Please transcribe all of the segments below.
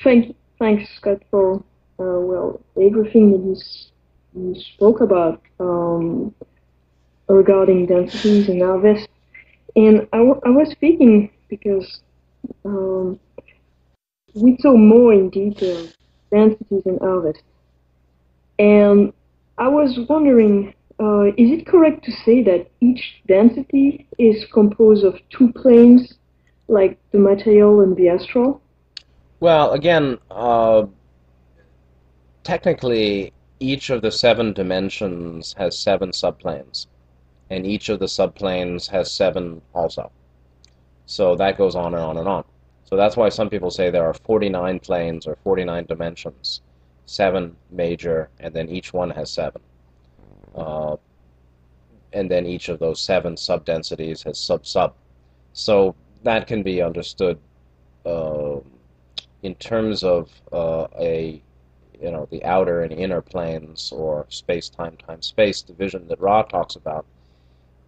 Thanks, Scott, for everything that you spoke about regarding densities and harvest. And I was thinking because um, we saw more in detail densities and harvest, and I was wondering, is it correct to say that each density is composed of two planes, like the material and the astral? Well, again, technically, each of the seven dimensions has seven subplanes, and each of the subplanes has seven also. So that goes on and on and on. So that's why some people say there are 49 planes or 49 dimensions, seven major, and then each one has seven. Uh, and then each of those seven subdensities has sub-sub. So that can be understood uh, in terms of the outer and inner planes or space-time times space division that Ra talks about.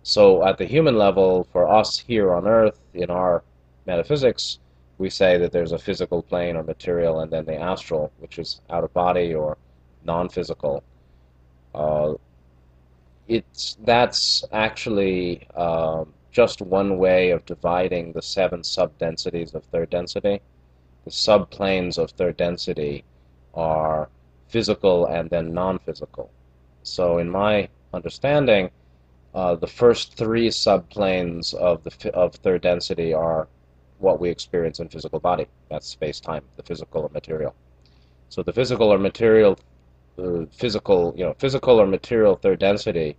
So at the human level, for us here on Earth, in our metaphysics, we say that there's a physical plane or material, and then the astral, which is out of body or non-physical. Uh, that's actually just one way of dividing the seven subdensities of third density. The subplanes of third density are physical and then non-physical. So in my understanding, the first three subplanes of third density are what we experience in physical body. That's space-time, the physical or material. So the physical or material, physical or material third density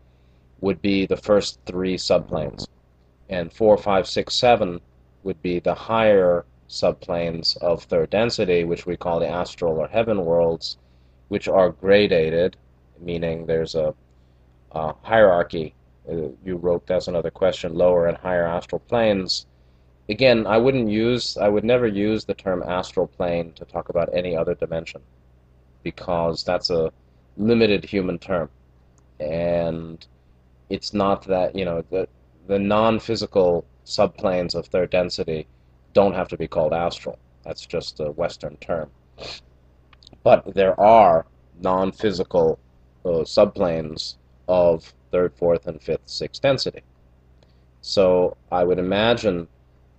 would be the first three subplanes, and 4, 5, 6, 7 would be the higher subplanes of third density, which we call the astral or heaven worlds, which are gradated, meaning there's a hierarchy. You wrote, that's another question, lower and higher astral planes. Again, I would never use the term astral plane to talk about any other dimension, because that's a limited human term. And it's not that, the non-physical subplanes of third density don't have to be called astral. That's just a Western term. But there are non-physical subplanes of third, fourth, and fifth, sixth density. So I would imagine,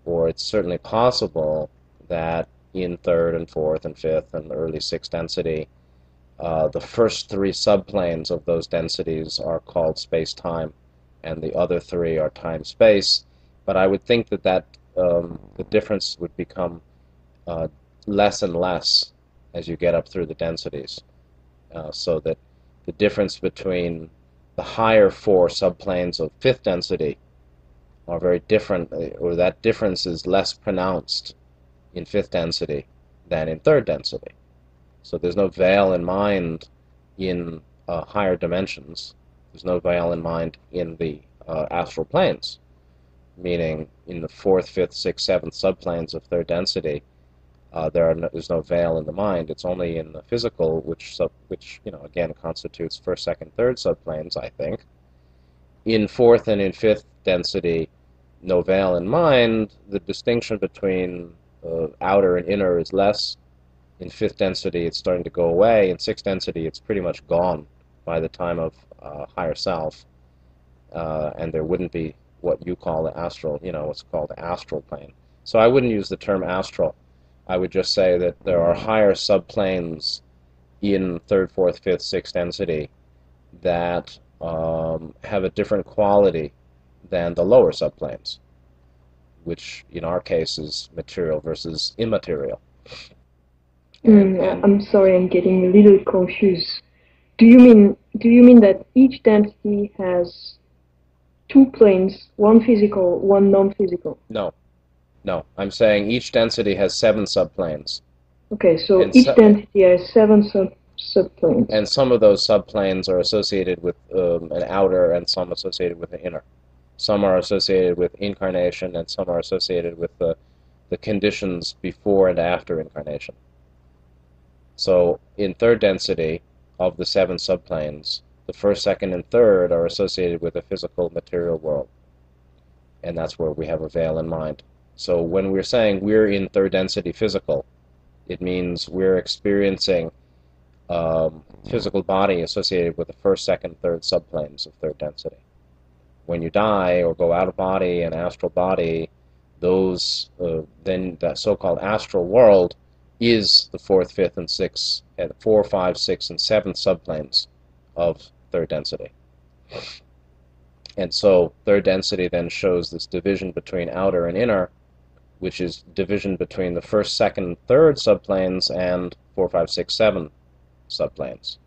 or it's certainly possible, that in third and fourth and fifth and early sixth density, the first three subplanes of those densities are called space-time, and the other three are time-space. But I would think that the difference would become uh, less and less as you get up through the densities, so that the difference between the higher four subplanes of fifth density are very different, or that difference is less pronounced in fifth density than in third density. So there's no veil in mind in higher dimensions. There's no veil in mind in the astral planes, meaning in the fourth, fifth, sixth, seventh subplanes of third density, there's no veil in the mind. It's only in the physical, which again constitutes first, second, third subplanes, I think. In fourth and in fifth density, no veil in mind. The distinction between outer and inner is less. In fifth density, it's starting to go away. In sixth density, it's pretty much gone by the time of higher self, and there wouldn't be what you call the astral, what's called the astral plane. So I wouldn't use the term astral. I would just say that there are higher subplanes in third, fourth, fifth, sixth density that have a different quality than the lower subplanes, which in our case is material versus immaterial. And I'm sorry, I'm getting a little confused. Do you mean that each density has two planes, one physical, one non-physical? no, no, I'm saying each density has seven subplanes, Okay, so and each so density has seven subplanes. and some of those subplanes are associated with an outer, and some associated with an inner. Some are associated with incarnation, and some are associated with the conditions before and after incarnation. So in third density of the seven subplanes, the first, second, and third are associated with a physical material world, and that's where we have a veil in mind. So when we're saying we're in third density physical, It means we're experiencing physical body associated with the first, second, third subplanes of third density. When you die or go out of body, an astral body, those then that so-called astral world is the fourth, fifth, and sixth, and four, five, six, and seventh subplanes of third density. And so third density then shows this division between outer and inner, which is division between the first, second, third subplanes and 4, 5, 6, 7 subplanes.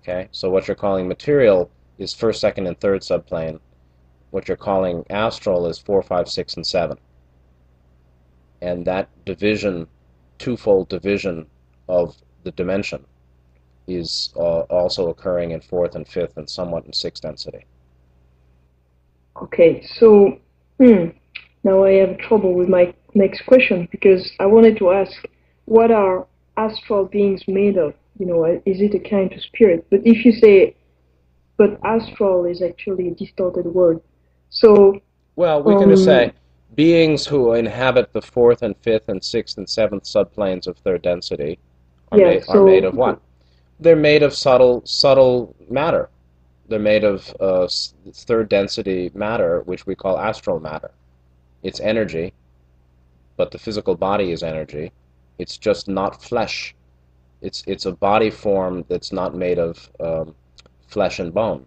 Okay, so what you're calling material is first, second, and third subplane. What you're calling astral is 4, 5, 6, and 7. And that division, twofold division of the dimension, is also occurring in fourth and fifth and somewhat in sixth density. Okay, so now I have trouble with my next question, because I wanted to ask, what are astral beings made of? You know, is it a kind of spirit? But if you say, but astral is actually a distorted word. So, Well, we can just say beings who inhabit the fourth and fifth and sixth and seventh subplanes of third density yeah, are made of so, what? They're made of subtle matter. They're made of third density matter, which we call astral matter. It's energy, but the physical body is energy. It's just not flesh. It's a body form that's not made of flesh and bone.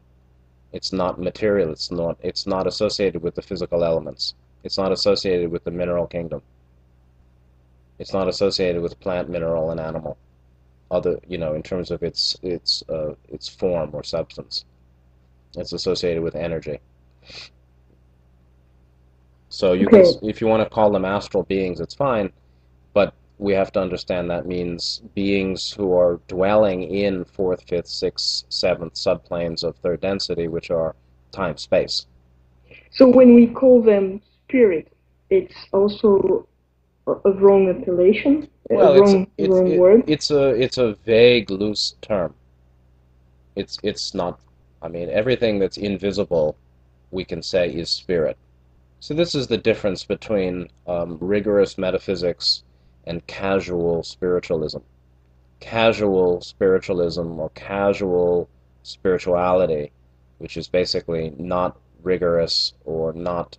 It's not material. It's not associated with the physical elements. It's not associated with the mineral kingdom. It's not associated with plant, mineral, and animal. In terms of its form or substance. It's associated with energy. So if you want to call them astral beings, it's fine, but we have to understand that means beings who are dwelling in fourth, fifth, sixth, seventh subplanes of third density, which are time-space. So when we call them spirit, it's also a wrong appellation, a Well, wrong word. it's a vague, loose term. It's not. I mean, everything that's invisible, we can say is spirit. So this is the difference between rigorous metaphysics and casual spiritualism. Casual spiritualism or casual spirituality, which is basically not rigorous or not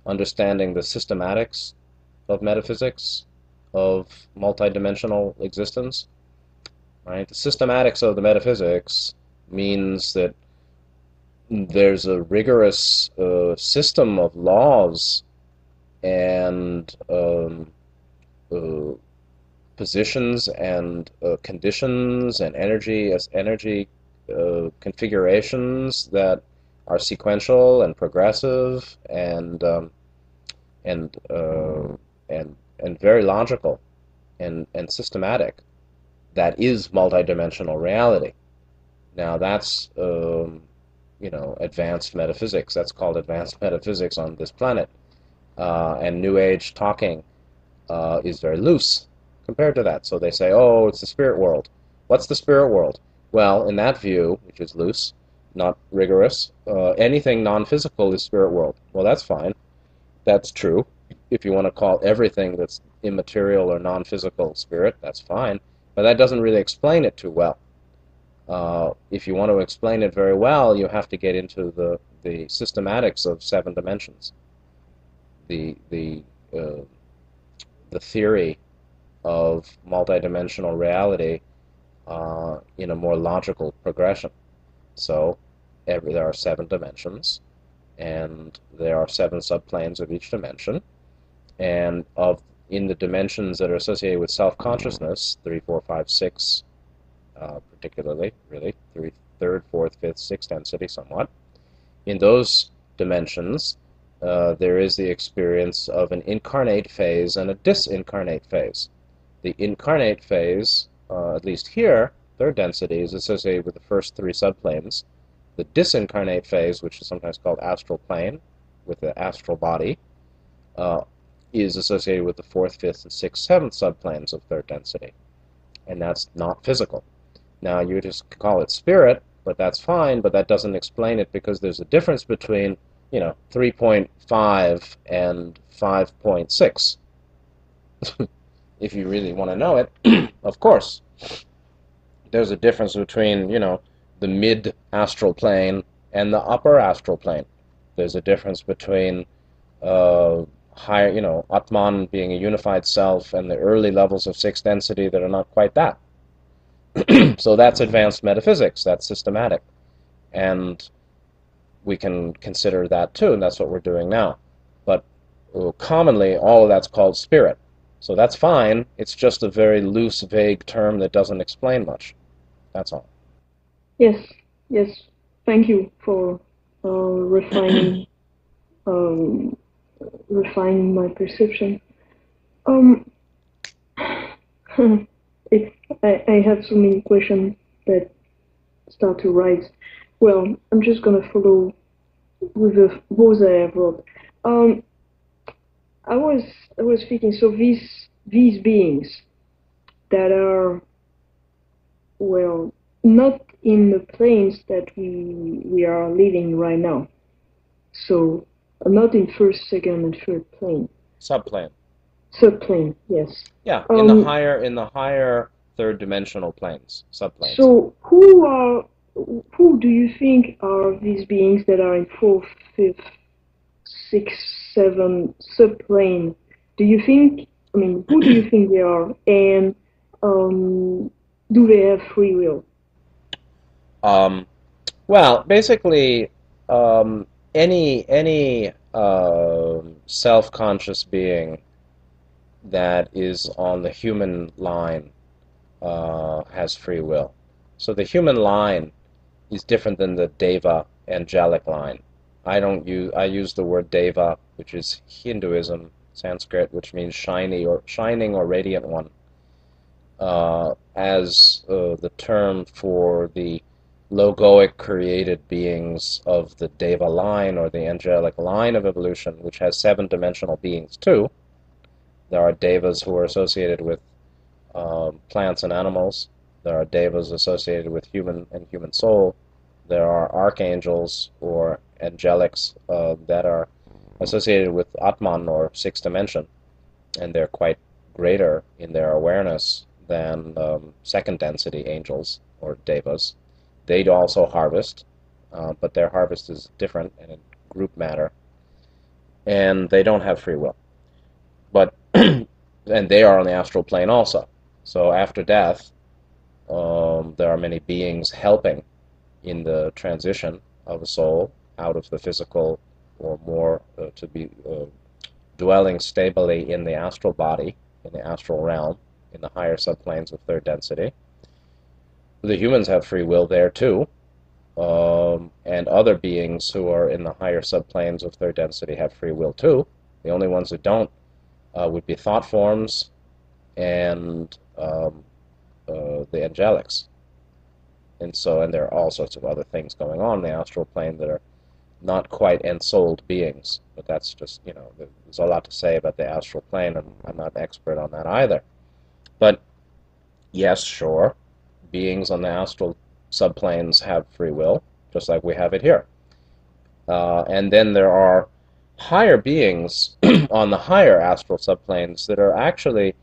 understanding the systematics of metaphysics, of multidimensional existence. Right? The systematics of the metaphysics means that there's a rigorous system of laws and positions and conditions and energy configurations that are sequential and progressive and very logical and systematic. That is multidimensional reality. Now that's advanced metaphysics. That's called advanced metaphysics on this planet. And New Age talking is very loose compared to that. So they say, oh, it's the spirit world. What's the spirit world? Well, in that view, which is loose, not rigorous, anything non-physical is spirit world. Well, that's fine. That's true. If you want to call everything that's immaterial or non-physical spirit, that's fine. But that doesn't really explain it too well. If you want to explain it very well, you have to get into the systematics of 7 dimensions, the theory of multidimensional reality in a more logical progression. So there are 7 dimensions, and there are 7 subplanes of each dimension, and in the dimensions that are associated with self-consciousness, 3, 4, 5, 6. Particularly, really, third, fourth, fifth, sixth density somewhat. In those dimensions, there is the experience of an incarnate phase and a disincarnate phase. The incarnate phase, at least here, third density, is associated with the first 3 subplanes. The disincarnate phase, which is sometimes called astral plane, with the astral body, is associated with the fourth, fifth, and sixth, seventh subplanes of third density. And that's not physical. Now, you just call it spirit, but that's fine, but that doesn't explain it because there's a difference between, 3.5 and 5.6. if you really want to know it, of course, there's a difference between, the mid-astral plane and the upper astral plane. There's a difference between higher, Atman being a unified self and the early levels of sixth density that are not quite that. So that's advanced metaphysics, that's systematic. And we can consider that too, and that's what we're doing now. But commonly, all of that's called spirit. So that's fine, it's just a very loose, vague term that doesn't explain much. That's all. Yes, yes. Thank you for refining um, refining my perception. Um, I have so many questions that start to rise. Well, I'm just gonna follow with the those I have wrote. Um, I was I was thinking. So these beings that are, well, not in the planes that we are living right now. So not in first, second, and third plane. Subplane. Third plane, yes. Yeah, Um, in the higher third dimensional planes, subplanes. so who do you think are these beings that are in fourth, fifth, sixth, seventh subplane? Do you think? I mean, who do you think they are? And um, do they have free will? Um, well, basically, um, any self-conscious being that is on the human line has free will. So the human line is different than the deva angelic line. I use the word deva, which is Hinduism, Sanskrit, which means shining or radiant one, as the term for the logoic created beings of the deva line or the angelic line of evolution, which has seven-dimensional beings too. There are devas who are associated with plants and animals. There are devas associated with human and human soul. There are archangels or angelics that are associated with Atman or sixth dimension, and they're quite greater in their awareness than second density angels or devas. They also harvest, but their harvest is different and in group matter, and they don't have free will. But and they are on the astral plane also. So after death, there are many beings helping in the transition of a soul out of the physical or more to be dwelling stably in the astral body, in the astral realm, in the higher subplanes of third density. The humans have free will there too, and other beings who are in the higher subplanes of third density have free will too. The only ones that don't would be thought forms and the angelics. And there are all sorts of other things going on in the astral plane that are not quite ensouled beings. But that's just, there's a lot to say about the astral plane, and I'm not an expert on that either. But yes, sure, beings on the astral subplanes have free will, just like we have it here. And then there are higher beings on the higher astral subplanes that are actually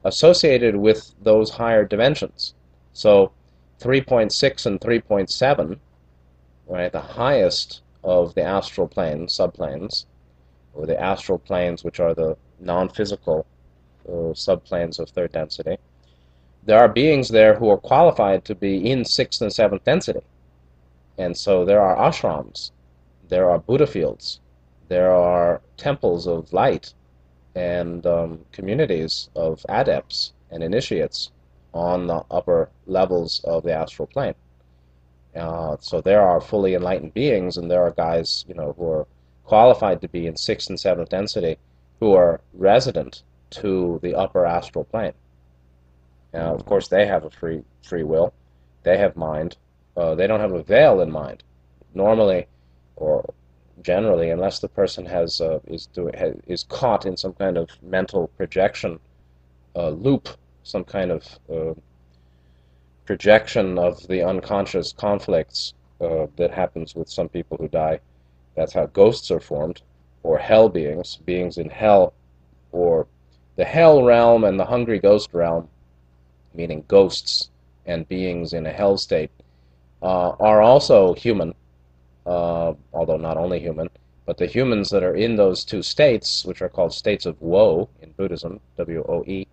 associated with those higher dimensions. So 3.6 and 3.7, right, the highest of the astral planes, subplanes, or the astral planes, which are the non-physical subplanes of third density, there are beings there who are qualified to be in sixth and seventh density. And so there are ashrams, there are Buddha fields, there are temples of light, and communities of adepts and initiates on the upper levels of the astral plane. So there are fully enlightened beings, and there are guys, who are qualified to be in sixth and seventh density, who are resident to the upper astral plane. Now, of course, they have a free will. They have mind. They don't have a veil in mind. Normally, or generally, unless the person is caught in some kind of mental projection loop, some kind of projection of the unconscious conflicts that happens with some people who die. That's how ghosts are formed, or hell beings, beings in hell, or The hell realm and the hungry ghost realm, meaning ghosts and beings in a hell state, are also human, although not only human, but the humans that are in those two states, which are called states of woe in Buddhism, W-O-E,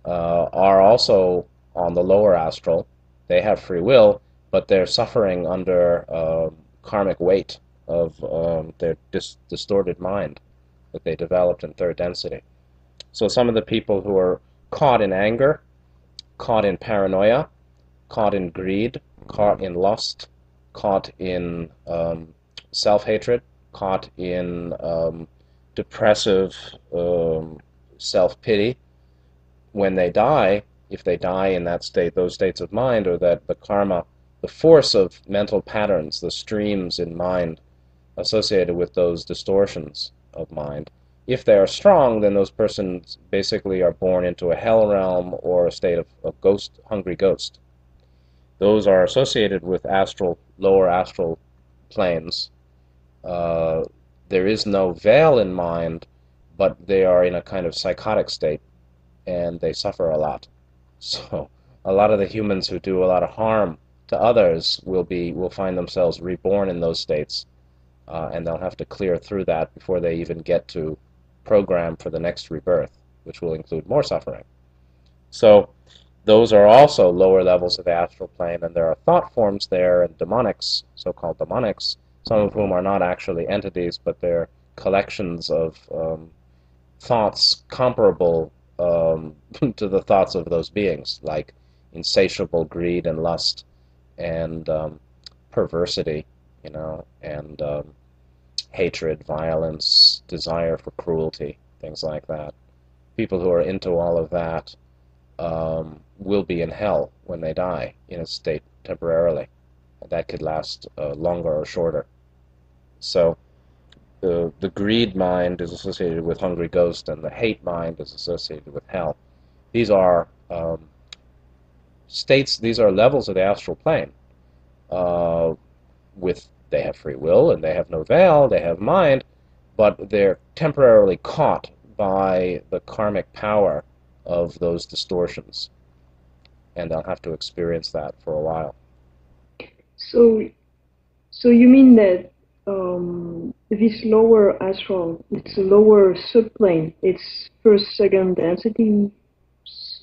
are also on the lower astral. They have free will, but they're suffering under karmic weight of their distorted mind that they developed in third density. So some of the people who are caught in anger, caught in paranoia, caught in greed, caught in lust, caught in self-hatred, caught in depressive self-pity, when they die, if they die in that state, those states of mind, or that the karma, the force of mental patterns, the streams in mind associated with those distortions of mind, if they are strong, then those persons basically are born into a hell realm or a state of ghost, hungry ghost. Those are associated with lower astral planes. Uh, there is no veil in mind, but they are in a kind of psychotic state, and they suffer a lot. So a lot of the humans who do a lot of harm to others will find themselves reborn in those states, and they'll have to clear through that before they even get to program for the next rebirth, which will include more suffering. So those are also lower levels of the astral plane, and there are thought forms there and demonics, so-called demonics, some of whom are not actually entities, but they're collections of thoughts comparable to the thoughts of those beings, like insatiable greed and lust and perversity, and hatred, violence, desire for cruelty, things like that. People who are into all of that will be in hell when they die in a state temporarily. That could last longer or shorter. So the greed mind is associated with hungry ghost, and the hate mind is associated with hell. These are states. These are levels of the astral plane. Uh, they have free will and they have no veil. They have mind, but they're temporarily caught by the karmic power of those distortions, and they'll have to experience that for a while. So, so you mean that this lower astral, it's a lower subplane. It's first, second density,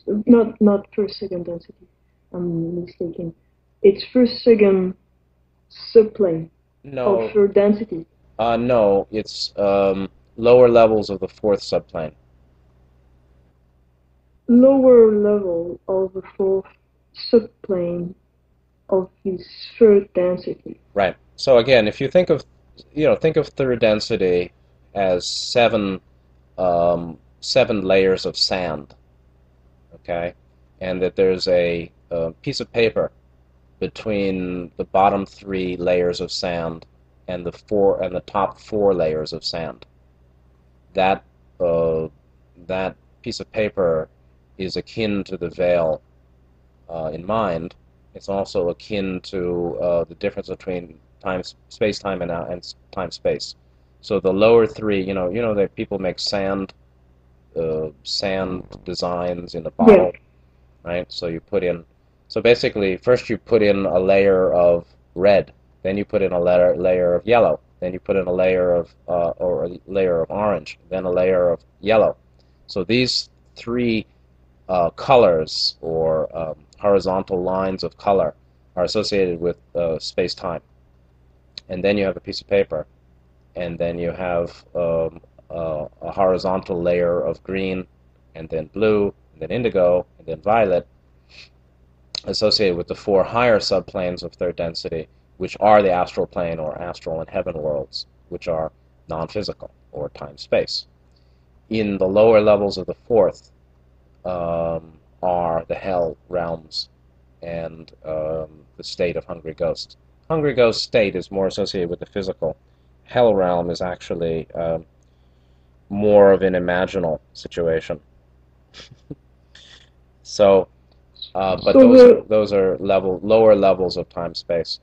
not first, second density. I'm mistaken. It's first, second subplane of No, third density. no, it's lower levels of the fourth subplane. Lower level of the fourth subplane of this third density. Right. So again, if you think of third density as seven layers of sand, okay, and that there's a piece of paper between the bottom three layers of sand and the top four layers of sand. That uh, that piece of paper is akin to the veil in mind. It's also akin to the difference between space, time, and time, space. So the lower three, that people make sand designs in a Yeah. bottle, right? So basically, first you put in a layer of red, then you put in a layer of yellow, then you put in a layer of or a layer of orange, then a layer of yellow. So these three colors or horizontal lines of color are associated with space-time. And then you have a piece of paper, and then you have a horizontal layer of green, and then blue, and then indigo, and then violet, associated with the four higher subplanes of third density, which are the astral plane or astral and heaven worlds, which are non-physical or time-space. In the lower levels of the fourth, are the hell realms and the state of hungry ghost. Hungry ghost state is more associated with the physical. Hell realm is actually more of an imaginal situation. So, but So the those are lower levels of time space,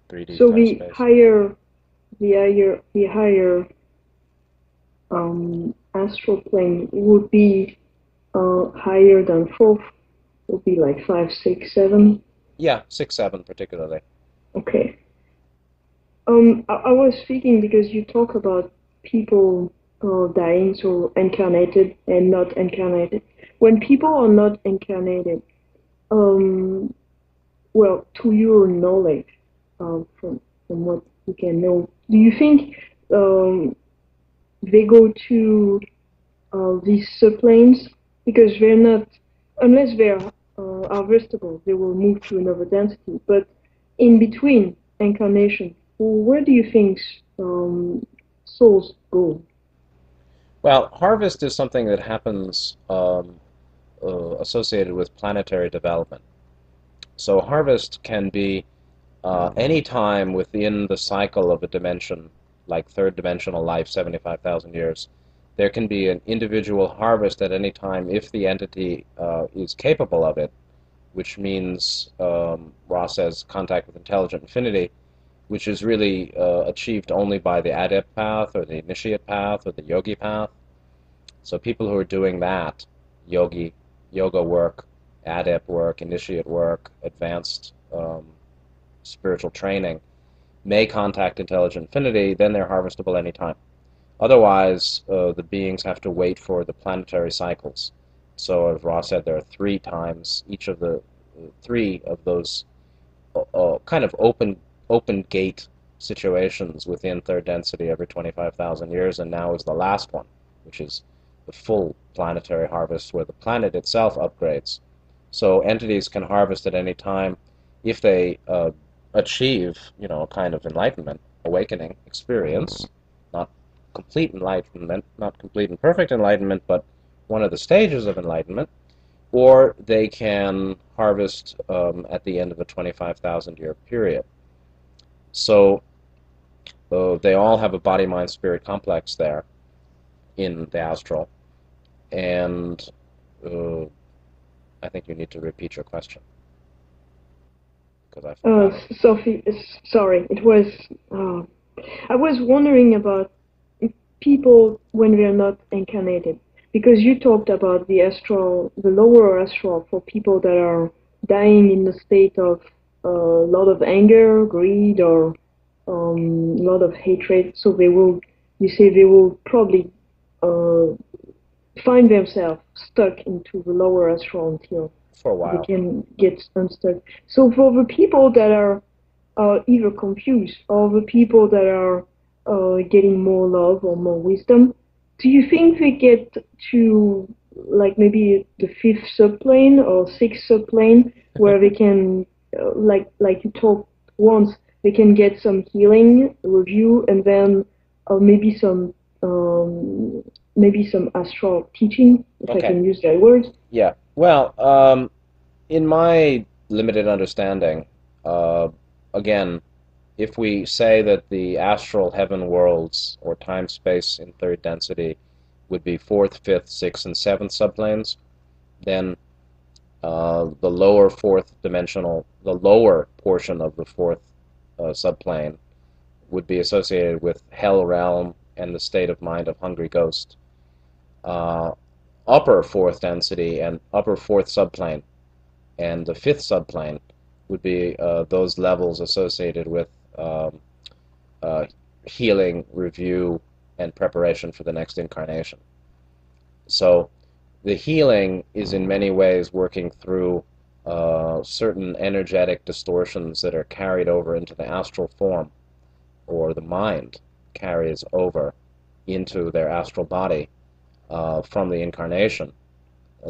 3D so time the space. higher the higher astral plane would be higher than fourth would be like five, six, seven. Yeah, 6, 7 particularly. Okay. I was speaking because you talk about people dying, so incarnated and not incarnated. When people are not incarnated, um, well, to your knowledge, from what you can know, do you think um, they go to these subplanes because they're not, unless they're harvestable, they will move to another density. But in between incarnation, where do you think um, souls go? Well, harvest is something that happens associated with planetary development. So harvest can be any time within the cycle of a dimension, like third dimensional life, 75,000 years. There can be an individual harvest at any time if the entity is capable of it, which means, Ross says, contact with intelligent infinity, which is really achieved only by the adept path or the initiate path or the yogi path. So people who are doing that, yogi, yoga work, adept work, initiate work, advanced spiritual training, may contact intelligent infinity, then they're harvestable anytime. Otherwise, the beings have to wait for the planetary cycles. So, as Ross said, there are 3 times each of the 3 of those kind of open gate situations within third density every 25,000 years, and now is the last one, which is the full planetary harvest where the planet itself upgrades. So entities can harvest at any time if they achieve, a kind of enlightenment, awakening experience, not complete enlightenment, not complete and perfect enlightenment, but one of the stages of enlightenment, or they can harvest at the end of a 25,000 year period. So they all have a body, mind, spirit complex there in the astral, and uh, I think you need to repeat your question because I forgot it. Sophie, sorry, it was. Uh, I was wondering about people when they're not incarnated, because you talked about the astral, the lower astral for people that are dying in the state of a lot of anger, greed, or a lot of hatred. So they will, you say they will probably uh, find themselves stuck into the lower astral until For a they while. can get unstuck. So for the people that are either confused or the people that are getting more love or more wisdom, do you think they get to like maybe the fifth subplane or sixth subplane where they can, like you talked once, they can get some healing review and then maybe um, some astral teaching, if I Okay. can use that word? Yeah. Well, in my limited understanding, uh, again, if we say that the astral heaven worlds or time space in third density would be fourth, fifth, sixth, and seventh subplanes, then the lower fourth dimensional, the lower portion of the fourth subplane would be associated with hell realm and the state of mind of hungry ghost. Uh, Upper fourth density and upper fourth subplane and the fifth subplane would be those levels associated with um, uh, healing, review, and preparation for the next incarnation. So the healing is in many ways working through certain energetic distortions that are carried over into the astral form, or the mind carries over into their astral body from the incarnation.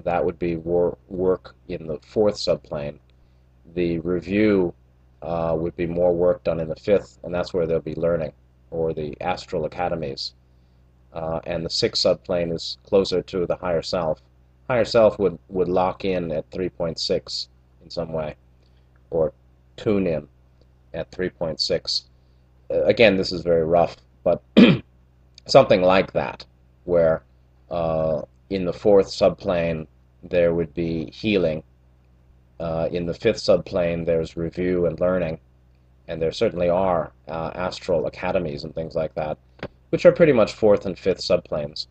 That would be work in the fourth subplane. The review would be more work done in the fifth, and that's where they'll be learning, or the astral academies. And the sixth subplane is closer to the higher self. Higher self would lock in at 3.6 in some way, or tune in at 3.6. Again, this is very rough, but something like that, where in the fourth subplane there would be healing. In the fifth subplane there's review and learning, and there certainly are astral academies and things like that, which are pretty much fourth and fifth subplanes.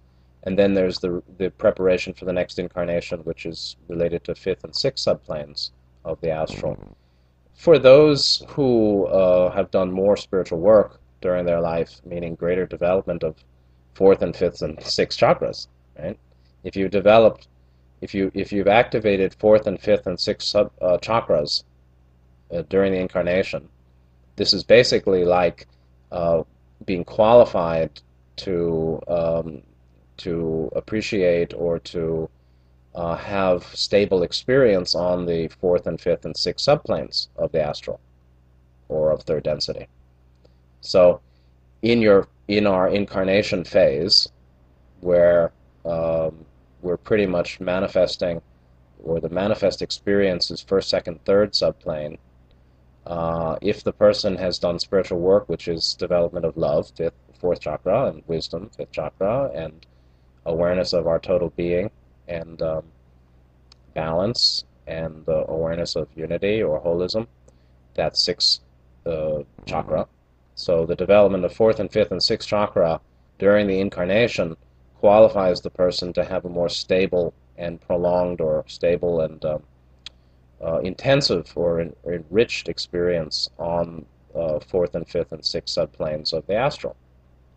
And then there's the preparation for the next incarnation, which is related to fifth and sixth subplanes of the astral. For those who have done more spiritual work during their life, meaning greater development of fourth and fifth and sixth chakras, right? If you've developed, if you've activated fourth and fifth and sixth chakras during the incarnation, this is basically like uh, being qualified to appreciate or to have stable experience on the fourth and fifth and sixth subplanes of the astral or of third density. So in our incarnation phase, where we're pretty much manifesting, or the manifest experience is first, second, third subplane. If the person has done spiritual work, which is development of love, fourth chakra, and wisdom, fifth chakra, and awareness of our total being, and balance, and the awareness of unity or holism, that's sixth chakra. So the development of fourth and fifth and sixth chakra during the incarnation qualifies the person to have a more stable and prolonged, or stable and intensive or enriched experience on fourth and fifth and sixth subplanes of the astral,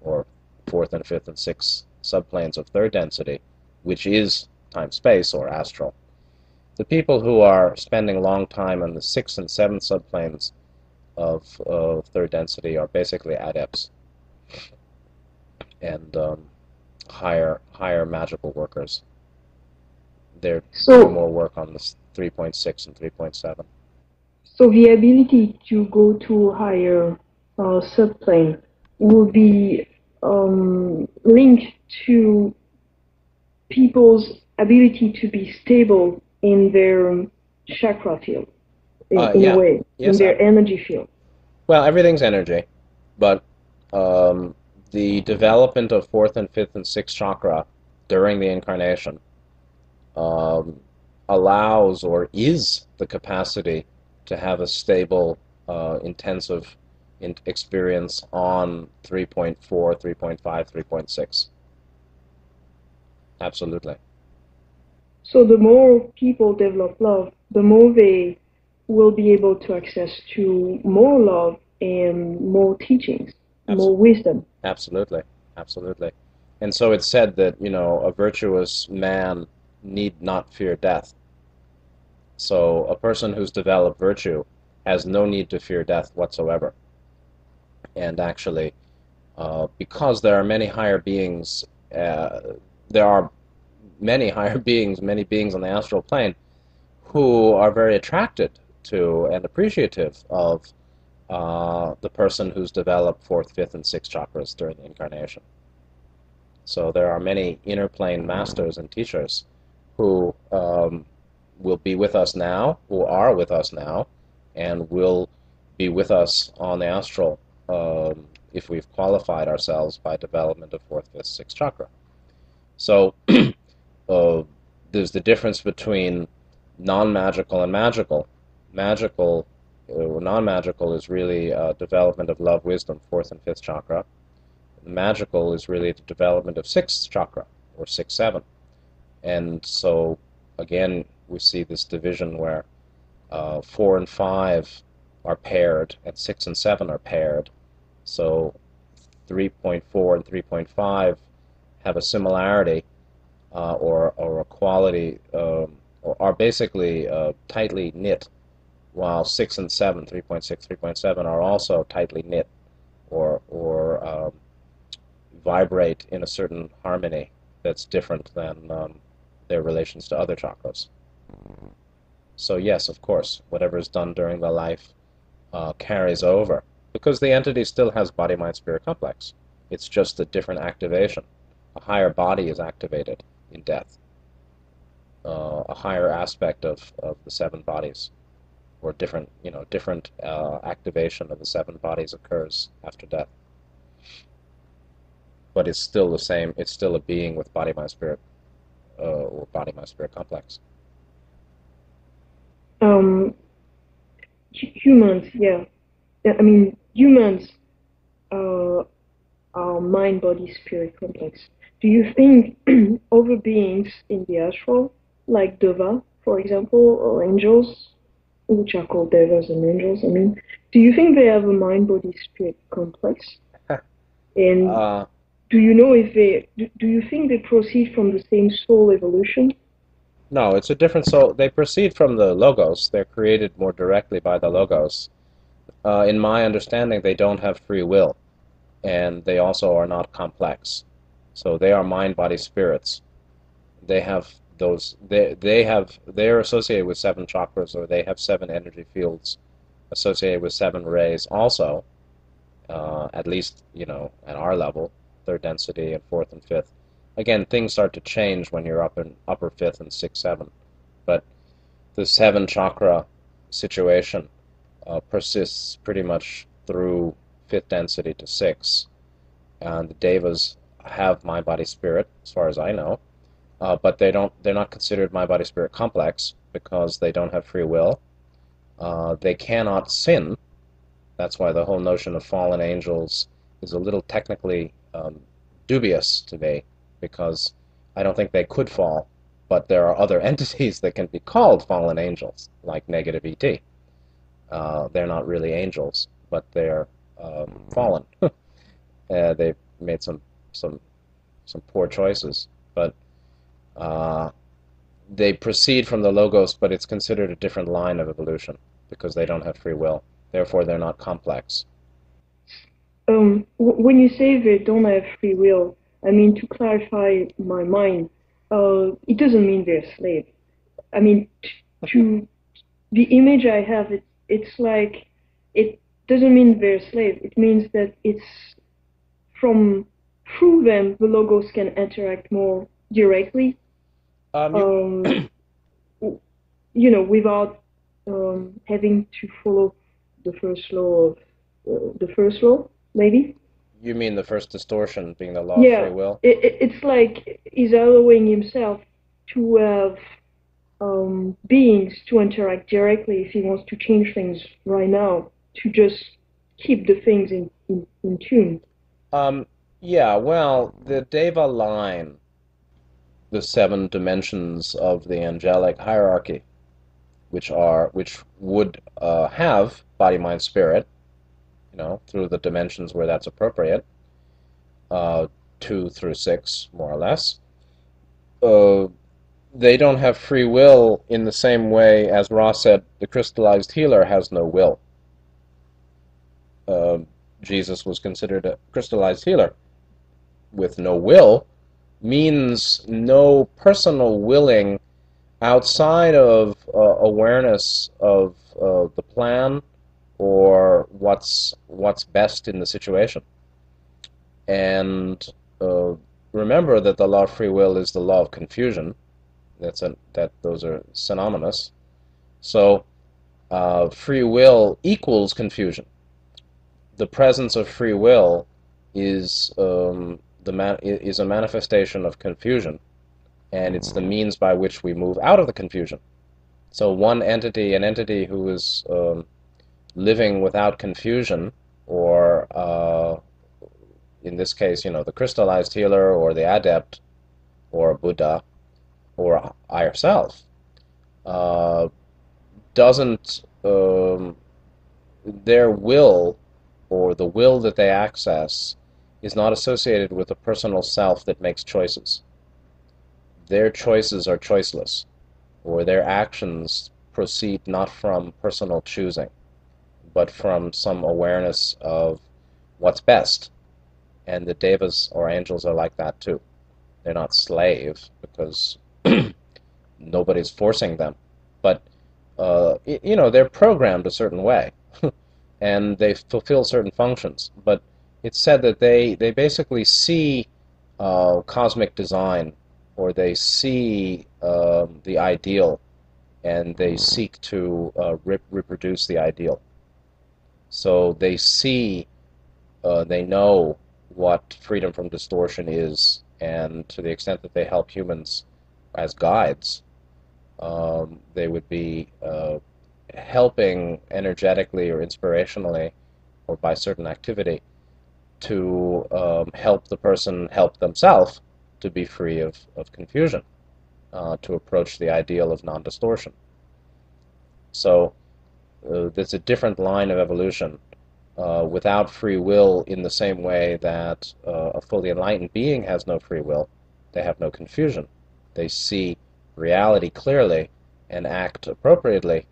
or fourth and fifth and sixth subplanes of third density, which is time-space or astral. The people who are spending a long time on the sixth and seventh subplanes of third density are basically adepts and higher magical workers. They're doing So, more work on this 3.6 and 3.7. so the ability to go to higher subplane will be linked to people's ability to be stable in their chakra field, in a Yeah, way, in yes. their energy field. Well, everything's energy, but um, the development of fourth and fifth and sixth chakra during the incarnation um, allows, or is the capacity to have a stable, intensive experience on 3.4, 3.5, 3.6. Absolutely. So the more people develop love, the more they will be able to access to more love and more teachings, Abs- more wisdom. Absolutely. Absolutely. And so it's said that, a virtuous man need not fear death. So a person who's developed virtue has no need to fear death whatsoever. And actually, because there are many higher beings, there are many beings on the astral plane who are very attracted to and appreciative of the person who's developed fourth, fifth, and sixth chakras during the incarnation. So there are many inner plane masters and teachers who will be with us now, who are with us now, and will be with us on the astral if we've qualified ourselves by development of fourth, fifth, sixth chakra. So uh, there's the difference between non-magical and magical. Magical, non-magical is really development of love, wisdom, fourth and fifth chakra. Magical is really the development of sixth chakra, or 6, 7. And so, again, we see this division where 4 and 5 are paired, and 6 and 7 are paired. So 3.4 and 3.5 have a similarity, or a quality, or are basically tightly knit, while 6 and 7, 3.6, 3.7, are also tightly knit, or vibrate in a certain harmony that's different than their relations to other chakras. So yes, of course, whatever is done during the life carries over, because the entity still has body, mind, spirit complex. It's just a different activation. A higher body is activated in death. A higher aspect of the seven bodies, or different activation of the seven bodies occurs after death. But it's still the same. It's still a being with body, mind, spirit, or body, mind, spirit complex. Um, Humans, yeah. I mean, humans are mind, body, spirit complex. do you think other beings in the astral, like Deva, for example, or angels, which are called devas and angels, I mean, do you think they have a mind-body-spirit complex? And Uh, do you know if do you think they proceed from the same soul evolution? no, it's a different soul. They proceed from the logos. They're created more directly by the logos. In my understanding, they don't have free will, and they also are not complex. So they are mind, body, spirits. They have those. They're associated with seven chakras, or they have seven energy fields associated with seven rays. Also, at least at our level, third density and fourth and fifth. Again, things start to change when you're up in upper fifth and sixth, seven. But the seven chakra situation persists pretty much through fifth density to six. And the devas have mind, body, spirit, as far as I know, but they're not considered mind, body, spirit complex because they don't have free will. They cannot sin. That's why the whole notion of fallen angels is a little technically dubious to me, because I don't think they could fall, but there are other entities that can be called fallen angels, like negative ET. They're not really angels, but they're fallen. They've made some some poor choices, but uh, they proceed from the logos, but it's considered a different line of evolution because they don't have free will. Therefore, they're not complex. When you say they don't have free will, I mean, to clarify my mind, it doesn't mean they're slaves. I mean, to the image I have, it's like it doesn't mean they're slaves. It means that it's from through them the logos can interact more directly. You Um, without having to follow the first law of the first law, maybe. you mean the first distortion being the law of free Yeah, will? it's like he's allowing himself to have beings to interact directly if he wants to change things right now, to just keep the things in tune. Um, yeah, well, the Deva line, the seven dimensions of the angelic hierarchy, which would have body, mind, spirit, through the dimensions where that's appropriate, uh, two through six, more or less. Uh, they don't have free will in the same way as Ross said. The crystallized healer has no will. Uh, Jesus was considered a crystallized healer with no will, means no personal willing outside of awareness of the plan or what's best in the situation. And uh, remember that the law of free will is the law of confusion. That those are synonymous. So free will equals confusion. The presence of free will is is a manifestation of confusion, and it's the means by which we move out of the confusion. So an entity who is living without confusion, or in this case, the crystallized healer, or the adept, or Buddha, or ourself, uh, doesn't their will or the will that they access is not associated with a personal self that makes choices. Their choices are choiceless, or their actions proceed not from personal choosing, but from some awareness of what's best. And the devas or angels are like that too. They're not slaves because nobody's forcing them, but they're programmed a certain way, and they fulfill certain functions. But it's said that they basically see cosmic design, or they see the ideal, and they seek to reproduce the ideal. So they see, they know what freedom from distortion is, and to the extent that they help humans as guides, they would be helping energetically or inspirationally or by certain activity to help the person help themselves to be free of confusion, to approach the ideal of non-distortion. So there's a different line of evolution. Without free will, in the same way that a fully enlightened being has no free will, they have no confusion. They see reality clearly and act appropriately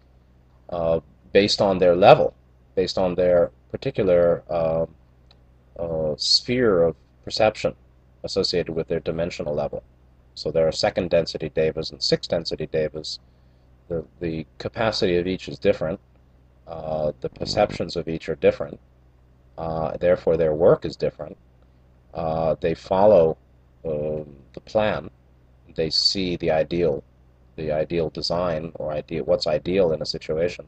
based on their level, based on their particular sphere of perception associated with their dimensional level. So there are second density devas and sixth density devas. The capacity of each is different. The perceptions of each are different. Therefore, their work is different. They follow the plan. They see the ideal design, or what's ideal in a situation,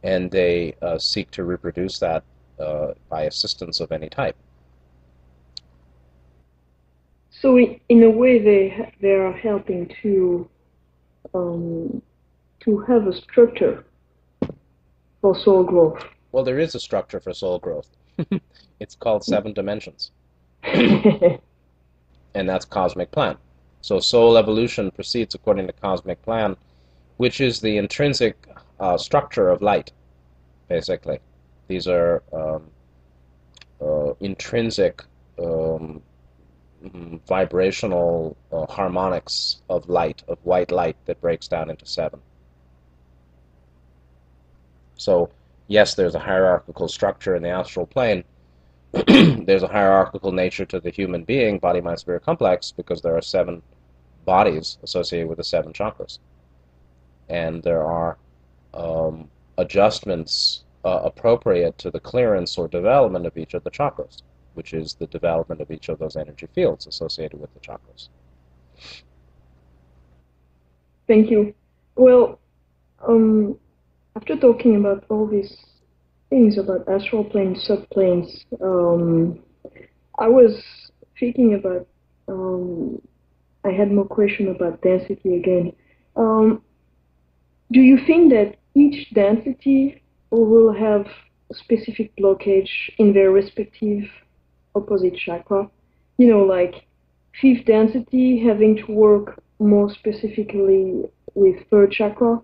and they seek to reproduce that by assistance of any type. So in a way, they are helping to have a structure for soul growth. Well, there is a structure for soul growth. It's called 7 dimensions, and that's cosmic plan. So soul evolution proceeds according to cosmic plan, which is the intrinsic structure of light, basically. These are intrinsic vibrational harmonics of light, of white light that breaks down into 7. So, yes, there's a hierarchical structure in the astral plane. There's a hierarchical nature to the human being, body, mind, spirit complex, because there are 7 bodies associated with the 7 chakras. And there are adjustments appropriate to the clearance or development of each of the chakras, which is the development of each of those energy fields associated with the chakras. Thank you. Well, after talking about all these things about astral planes, subplanes, I was thinking about, I had more question about density again. Do you think that each density will have a specific blockage in their respective opposite chakra? You know, like 5th density having to work more specifically with 3rd chakra.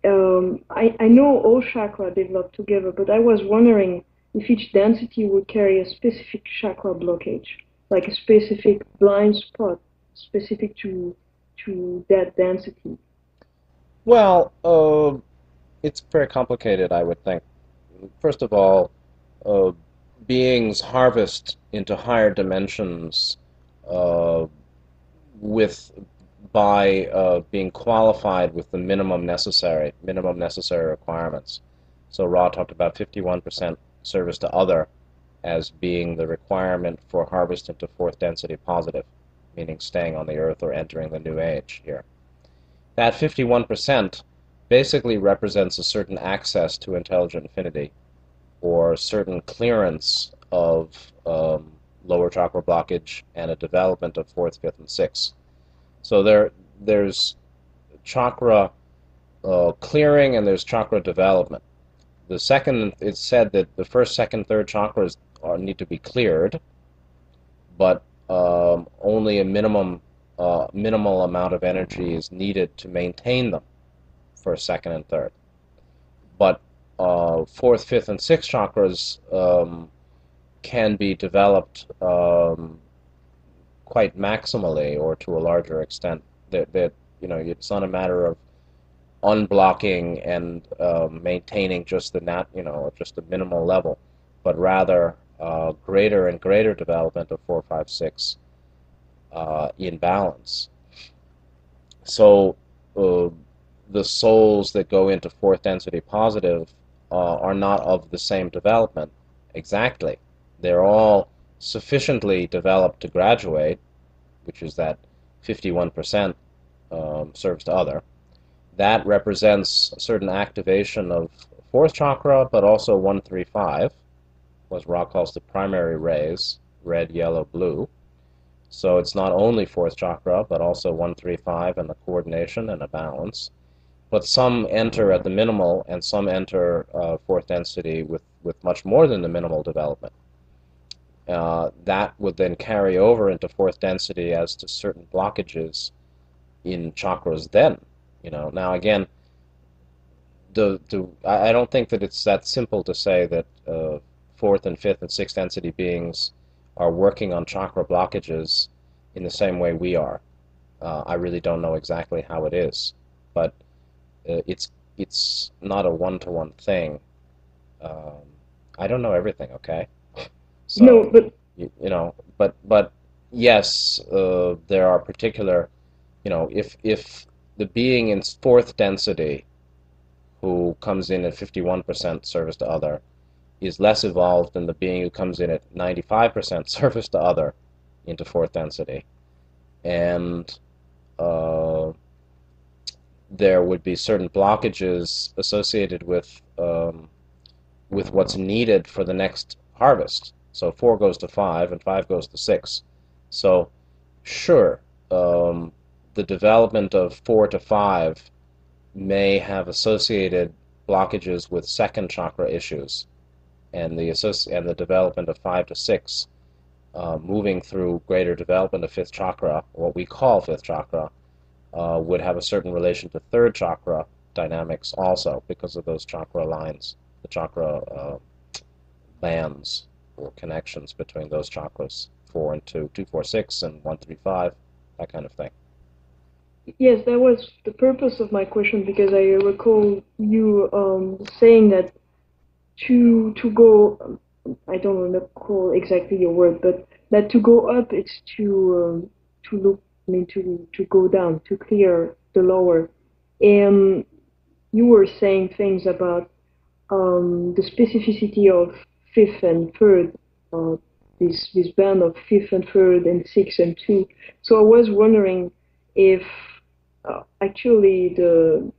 I know all chakra develop together, but I was wondering if each density would carry a specific chakra blockage, like a specific blind spot specific to that density. Well, it's very complicated, I would think. First of all, uh, beings harvest into higher dimensions uh, with by being qualified with the minimum necessary requirements. So Ra talked about 51% service to other as being the requirement for harvest into 4th density positive, meaning staying on the earth or entering the new age here. That 51% basically represents a certain access to intelligent infinity, or certain clearance of lower chakra blockage and a development of 4th, 5th, and 6th. So there's chakra clearing and there's chakra development. The second, it's said that the 1st, 2nd, 3rd chakras need to be cleared, but only a minimal amount of energy is needed to maintain them for 2nd and 3rd. But 4th, 5th, and 6th chakras can be developed quite maximally or to a larger extent. That it's not a matter of unblocking and maintaining just just a minimal level, but rather greater and greater development of 4, 5, 6 in balance. So the souls that go into 4th density positive are not of the same development exactly. They're all sufficiently developed to graduate, which is that 51% serves to other. That represents a certain activation of 4th chakra, but also 1, 3, 5, what Ra calls the primary rays, red, yellow, blue. So it's not only 4th chakra, but also 1, 3, 5, and a coordination and a balance. But some enter at the minimal, and some enter 4th density with much more than the minimal development. that would then carry over into fourth density as to certain blockages in chakras then. Now again, I don't think that it's that simple to say that fourth and fifth and sixth density beings are working on chakra blockages in the same way we are. I really don't know exactly how it is, but it's not a one-to-one thing. Um, I don't know everything, okay? No, So, but but yes, there are particular, if the being in fourth density who comes in at 51% service to other is less evolved than the being who comes in at 95% service to other into fourth density, and uh, there would be certain blockages associated with what's needed for the next harvest. So 4 goes to 5, and 5 goes to 6. So sure, the development of 4 to 5 may have associated blockages with second chakra issues, and the development of 5 to 6, moving through greater development of fifth chakra, what we call fifth chakra, would have a certain relation to third chakra dynamics also because of those chakra lines, the chakra bands or connections between those chakras, 4 and 2, 2, 4, 6, and 1, 3, 5, that kind of thing. yes, that was the purpose of my question because I recall you saying that to go, I don't recall exactly your word, but that to go up it's to look, I mean to go down, to clear the lower. And you were saying things about the specificity of fifth and third, uh, this band of fifth and third and six and two. So I was wondering if actually the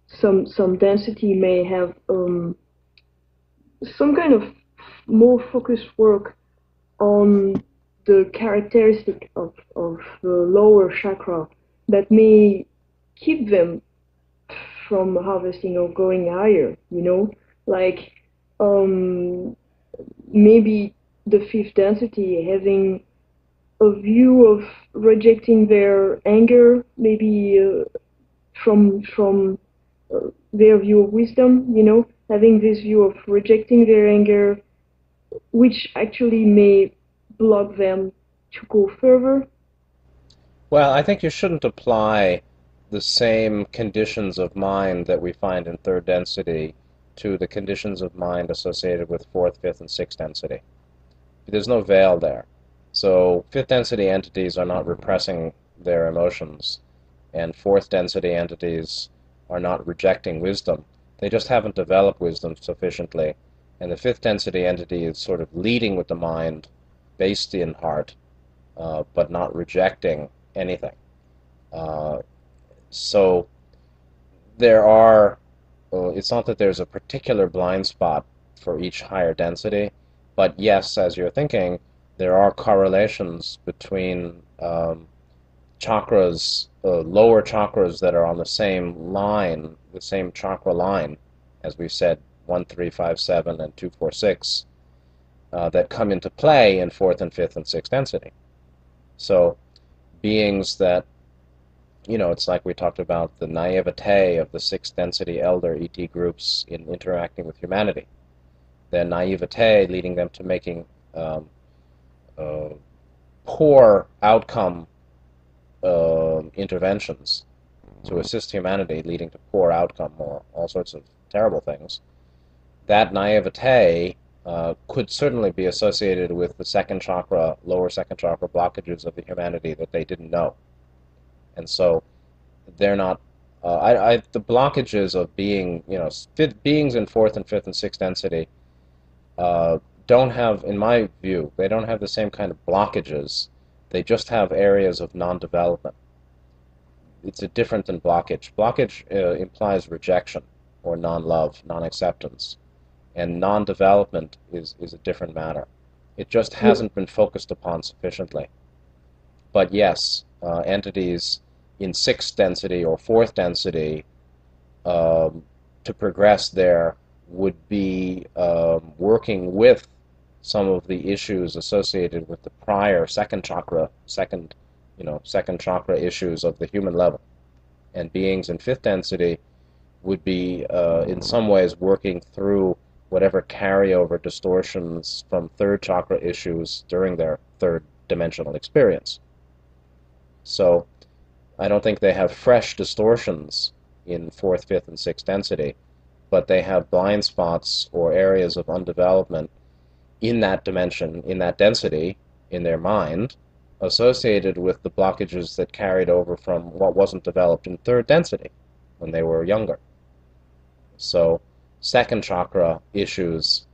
some density may have some kind of more focused work on the characteristic of the lower chakra that may keep them from harvesting or going higher, like um, maybe the fifth density having a view of rejecting their anger, maybe from their view of wisdom, having this view of rejecting their anger, which actually may block them to go further. Well, I think you shouldn't apply the same conditions of mind that we find in third density to the conditions of mind associated with fourth, fifth, and sixth density. There's no veil there. So fifth density entities are not repressing their emotions, and fourth density entities are not rejecting wisdom. They just haven't developed wisdom sufficiently, and the fifth density entity is sort of leading with the mind, based in heart, but not rejecting anything. Uh, so there are, it's not that there's a particular blind spot for each higher density, but yes, as you're thinking, there are correlations between chakras, lower chakras that are on the same line, the same chakra line, as we've said, 1, 3, 5, 7, and 2, 4, 6, that come into play in fourth and fifth and sixth density. So beings that, it's like we talked about the naivete of the sixth density elder ET groups in interacting with humanity. Their naivete leading them to making uh, poor outcome interventions to assist humanity, leading to poor outcome or all sorts of terrible things. That naivete could certainly be associated with the second chakra, lower second chakra blockages of the humanity that they didn't know. And so they're not, the blockages of being, beings in fourth and fifth and sixth density don't have, in my view, they don't have the same kind of blockages. They just have areas of non-development. It's a different than blockage. Blockage implies rejection or non-love, non-acceptance. And non-development is a different matter. It just Yeah. hasn't been focused upon sufficiently. But yes, entities in sixth density or fourth density to progress there would be working with some of the issues associated with the prior second chakra issues of the human level. And beings in fifth density would be, in some ways, working through whatever carryover distortions from third chakra issues during their third dimensional experience. So I don't think they have fresh distortions in fourth, fifth, and sixth density, but they have blind spots or areas of undevelopment in that dimension, in that density, in their mind, associated with the blockages that carried over from what wasn't developed in third density when they were younger. So second chakra issues,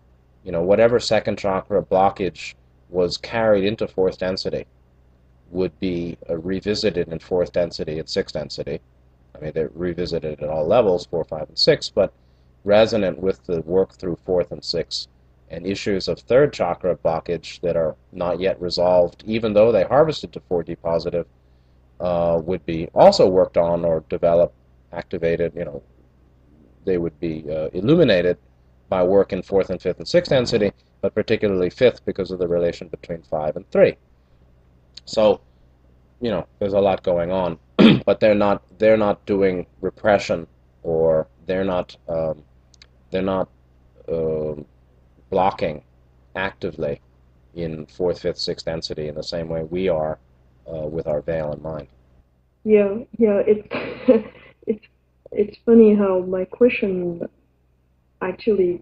whatever second chakra blockage was carried into fourth density would be revisited in fourth density and sixth density. I mean, they're revisited at all levels, 4, 5, and 6, but resonant with the work through fourth and sixth, and issues of third chakra blockage that are not yet resolved, even though they harvested to 4D positive, would be also worked on or developed, activated. They would be illuminated by work in fourth and fifth and sixth density, but particularly fifth because of the relation between 5 and 3. So, there's a lot going on, but they're not doing repression, or they're not blocking actively in fourth, fifth, sixth density in the same way we are with our veil in mind. Yeah, yeah. It's it's funny how my question actually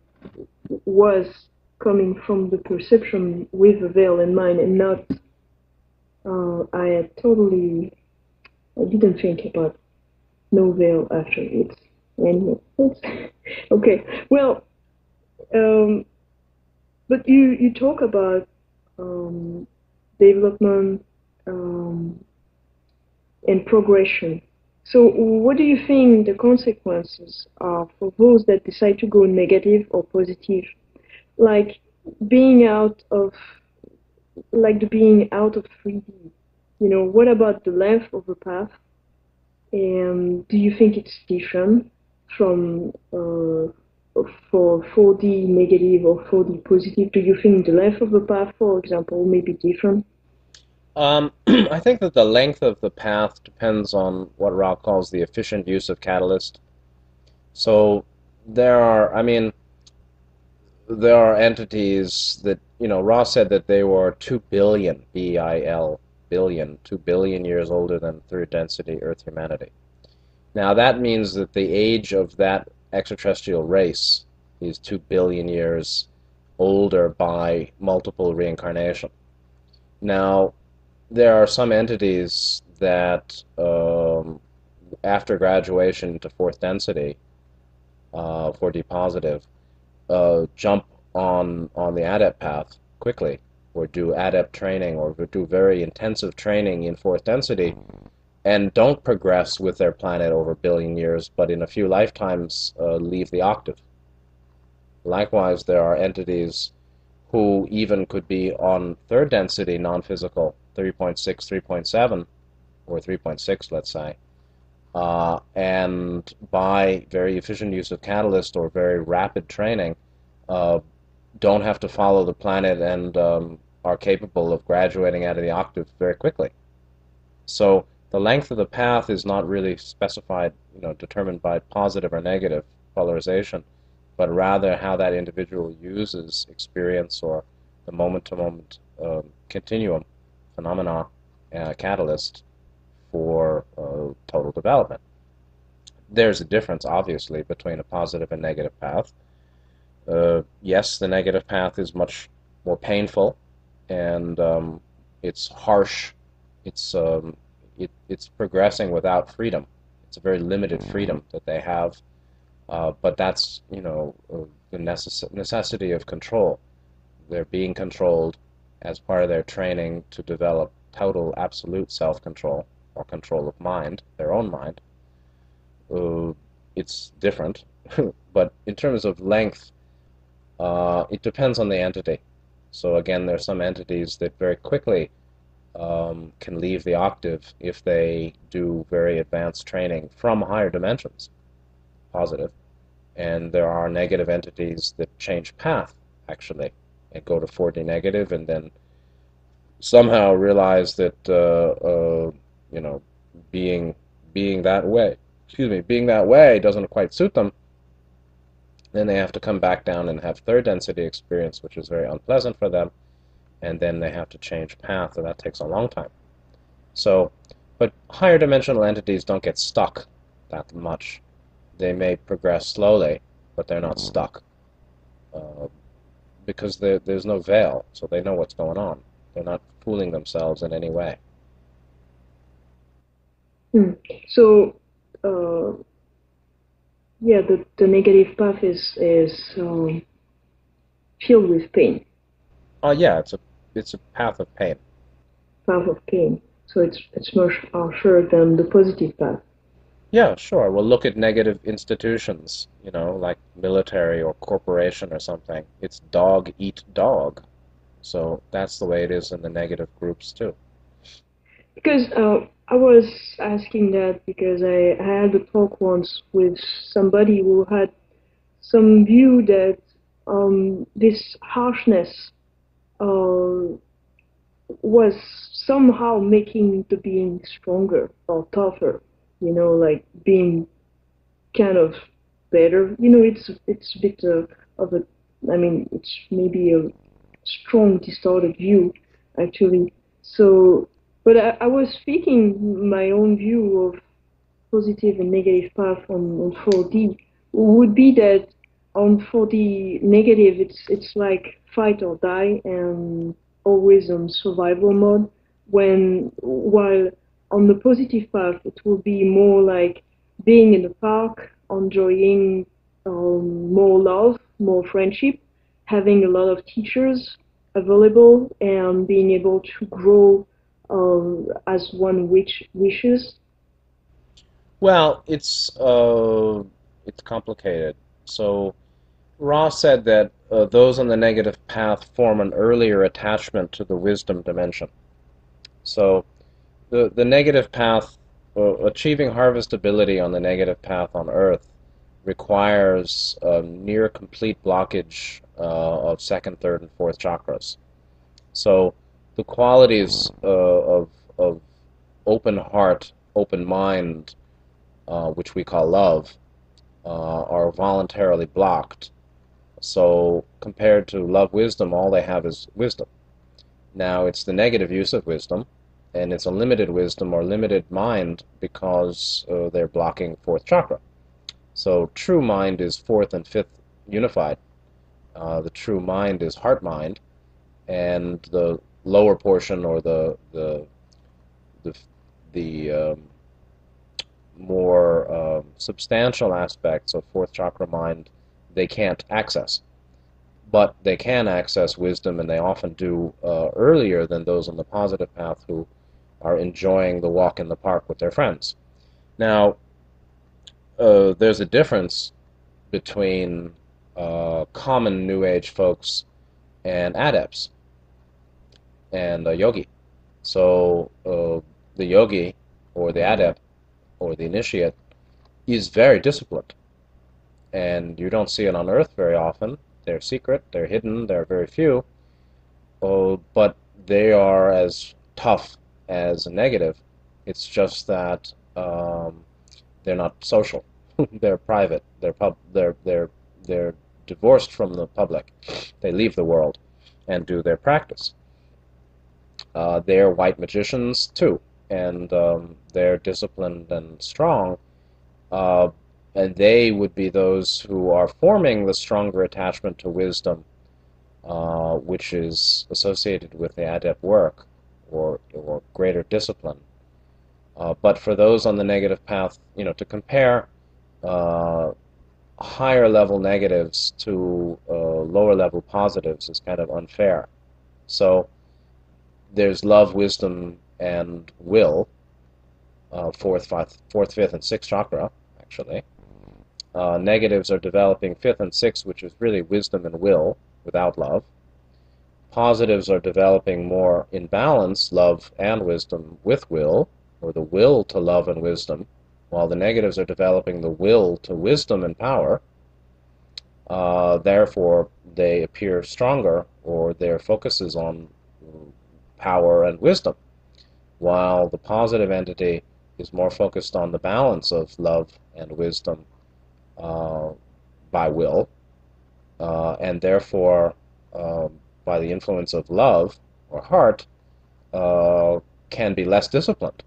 was coming from the perception with the veil in mind, and not. I had totally. I didn't think about no veil after it. Anyway, okay. Well, um, but you talk about um, development and progression. So, what do you think the consequences are for those that decide to go negative or positive? Like being out of, like the being out of 3D. What about the length of the path? And do you think it's different from for 4D negative or 4D positive? Do you think the length of the path, for example, may be different? I think that the length of the path depends on what Ra calls the efficient use of catalyst. So there are entities that, Ra said that they were 2 billion, B-I-L, billion, 2 billion years older than third density Earth humanity. Now that means that the age of that extraterrestrial race is 2 billion years older by multiple reincarnation. Now, there are some entities that, after graduation to fourth density, 4D positive, jump on the adept path quickly, or do adept training, or do very intensive training in fourth density, and don't progress with their planet over a billion years, but in a few lifetimes leave the octave. Likewise, there are entities who even could be on third density non-physical, 3.6, 3.7, or 3.6, let's say, and by very efficient use of catalyst or very rapid training, uh, don't have to follow the planet, and are capable of graduating out of the octave very quickly. So the length of the path is not really specified, determined by positive or negative polarization, but rather how that individual uses experience or the moment-to-moment continuum phenomena catalyst for total development. There's a difference, obviously, between a positive and negative path. Yes, the negative path is much more painful, and it's harsh. It's it's progressing without freedom. It's a very limited freedom that they have, but that's the necessity of control. They're being controlled as part of their training to develop total absolute self-control, or control of mind, their own mind. It's different, but in terms of length, it depends on the entity. So again, there are some entities that very quickly can leave the octave if they do very advanced training from higher dimensions, positive. And there are negative entities that change path, actually, and go to 4D negative, and then somehow realize that you know, being being that way, being that way doesn't quite suit them, then they have to come back down and have third density experience, which is very unpleasant for them, and then they have to change path, and that takes a long time. So, but higher dimensional entities don't get stuck that much. They may progress slowly, but they're not stuck uh, because there's no veil, so they know what's going on. They're not fooling themselves in any way. Hmm. So, uh, yeah, the negative path is filled with pain, Yeah, it's a path of pain. path of pain. So it's much harsher than the positive path. Yeah, sure. We'll look at negative institutions, like military or corporation or something. It's dog eat dog. So that's the way it is in the negative groups too. Because I was asking that because I had a talk once with somebody who had some view that this harshness uh, was somehow making the being stronger or tougher, like being kind of better. It's a bit of a, I mean, it's maybe a strong distorted view, actually. So, but I was speaking my own view of positive and negative path on 4D would be that on 4D negative, it's like fight or die and always on survival mode. While on the positive path, it will be more like being in the park, enjoying more love, more friendship, having a lot of teachers available, and being able to grow as one wishes. Well, it's complicated. So Ross said that those on the negative path form an earlier attachment to the wisdom dimension. So the negative path, achieving harvestability on the negative path on Earth requires near complete blockage of second, third, and fourth chakras. So the qualities of open heart, open mind, which we call love, are voluntarily blocked. So compared to love wisdom, all they have is wisdom. Now it's the negative use of wisdom, and it's a limited wisdom or limited mind because they're blocking fourth chakra. So true mind is fourth and fifth unified. The true mind is heart mind, and the lower portion or the more substantial aspects of fourth chakra mind they can't access. But they can access wisdom, and they often do earlier than those on the positive path who are enjoying the walk in the park with their friends. Now, there's a difference between common New Age folks and adepts and a yogi. So the yogi or the adept or the initiate is very disciplined, and you don't see it on Earth very often. They're secret, they're hidden, there are very few, but they are as tough as a negative. It's just that they're not social. They're private. They're divorced from the public. They leave the world and do their practice. They're white magicians too, and they're disciplined and strong. Uh, and they would be those who are forming the stronger attachment to wisdom, which is associated with the adept work or greater discipline. But for those on the negative path, to compare uh, higher level negatives to lower level positives is kind of unfair. So there's love, wisdom, and will, fourth, fifth, and sixth chakra, actually. Negatives are developing fifth and sixth, which is really wisdom and will without love. Positives are developing more in balance, love and wisdom with will, or the will to love and wisdom, while the negatives are developing the will to wisdom and power. Therefore, they appear stronger, or their focus is on power and wisdom, while the positive entity is more focused on the balance of love and wisdom uh, by will, and therefore, uh, by the influence of love or heart, uh, can be less disciplined.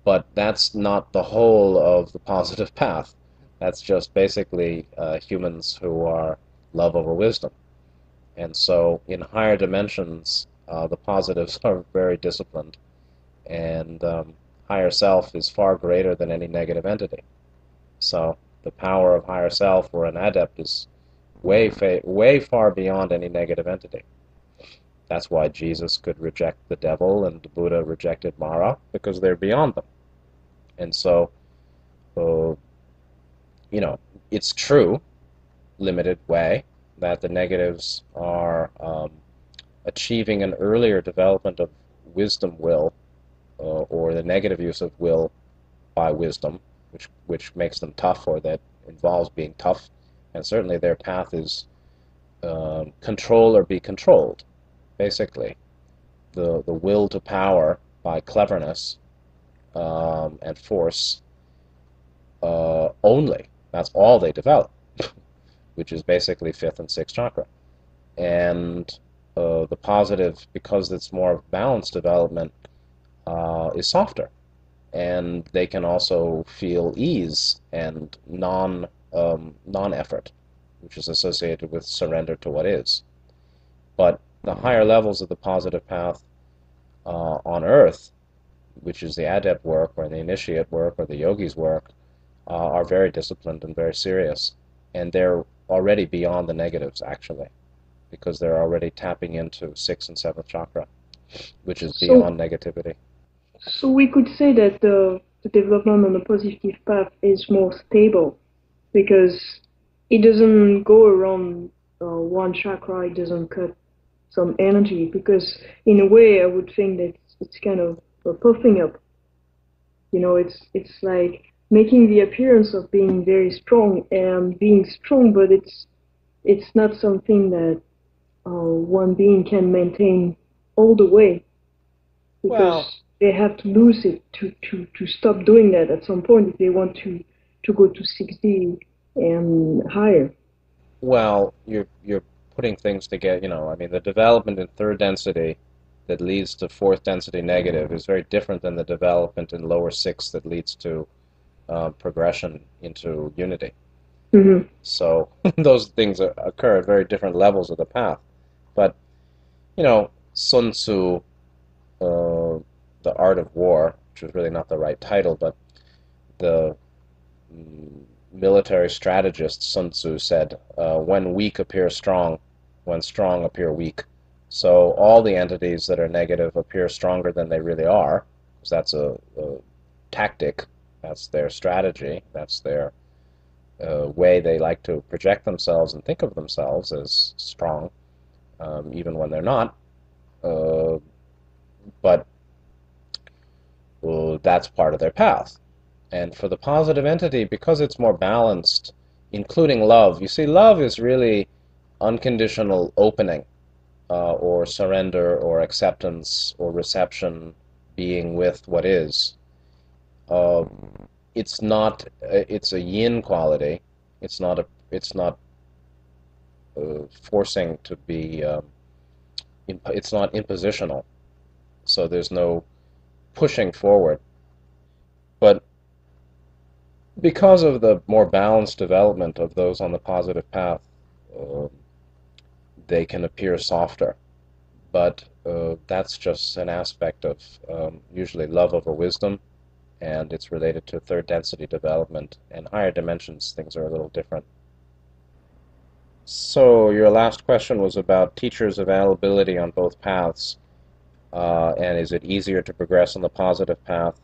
But that's not the whole of the positive path. That's just basically humans who are love over wisdom. And so in higher dimensions, the positives are very disciplined, and higher self is far greater than any negative entity. So the power of higher self or an adept is way far beyond any negative entity. That's why Jesus could reject the devil and the Buddha rejected Mara, because they're beyond them. And so, uh, it's true, limited way, that the negatives are achieving an earlier development of wisdom will, or the negative use of will by wisdom, which makes them tough, or that involves being tough. And certainly their path is control or be controlled, basically. The will to power by cleverness and force only. That's all they develop, which is basically fifth and sixth chakra. And the positive, because it's more balanced development, is softer, and they can also feel ease and non-effort, which is associated with surrender to what is. But the higher levels of the positive path on Earth, which is the adept work or the initiate work or the yogi's work, are very disciplined and very serious, and they're already beyond the negatives, actually, because they're already tapping into sixth and seventh chakra, which is So, beyond negativity. so we could say that the development on the positive path is more stable because it doesn't go around one chakra, it doesn't cut some energy. Because in a way, I would think that it's kind of puffing up. It's like making the appearance of being very strong and being strong, but it's not something that one being can maintain all the way Well, because they have to lose it to stop doing that at some point if they want to go to 6D and higher. you're putting things together. I mean, the development in third density that leads to fourth density negative is very different than the development in lower sixth that leads to progression into unity. Hmm. So those things occur at very different levels of the path. But Sun Tzu, The Art of War, which is really not the right title, but the military strategist Sun Tzu said, when weak appear strong, when strong appear weak. So all the entities that are negative appear stronger than they really are, because that's a tactic, that's their strategy, that's their way they like to project themselves and think of themselves as strong, even when they're not. Uh, but that's part of their path. And for the positive entity, because it's more balanced, including love, you see, love is really unconditional opening, or surrender, or acceptance, or reception, being with what is. Uh, it's not. It's a yin quality. It's not forcing to be. It's not impositional. So there's no pushing forward. But because of the more balanced development of those on the positive path, uh, they can appear softer. But that's just an aspect of usually love over wisdom, and it's related to third density development. And higher dimensions, things are a little different. So your last question was about teachers' availability on both paths, and is it easier to progress on the positive path?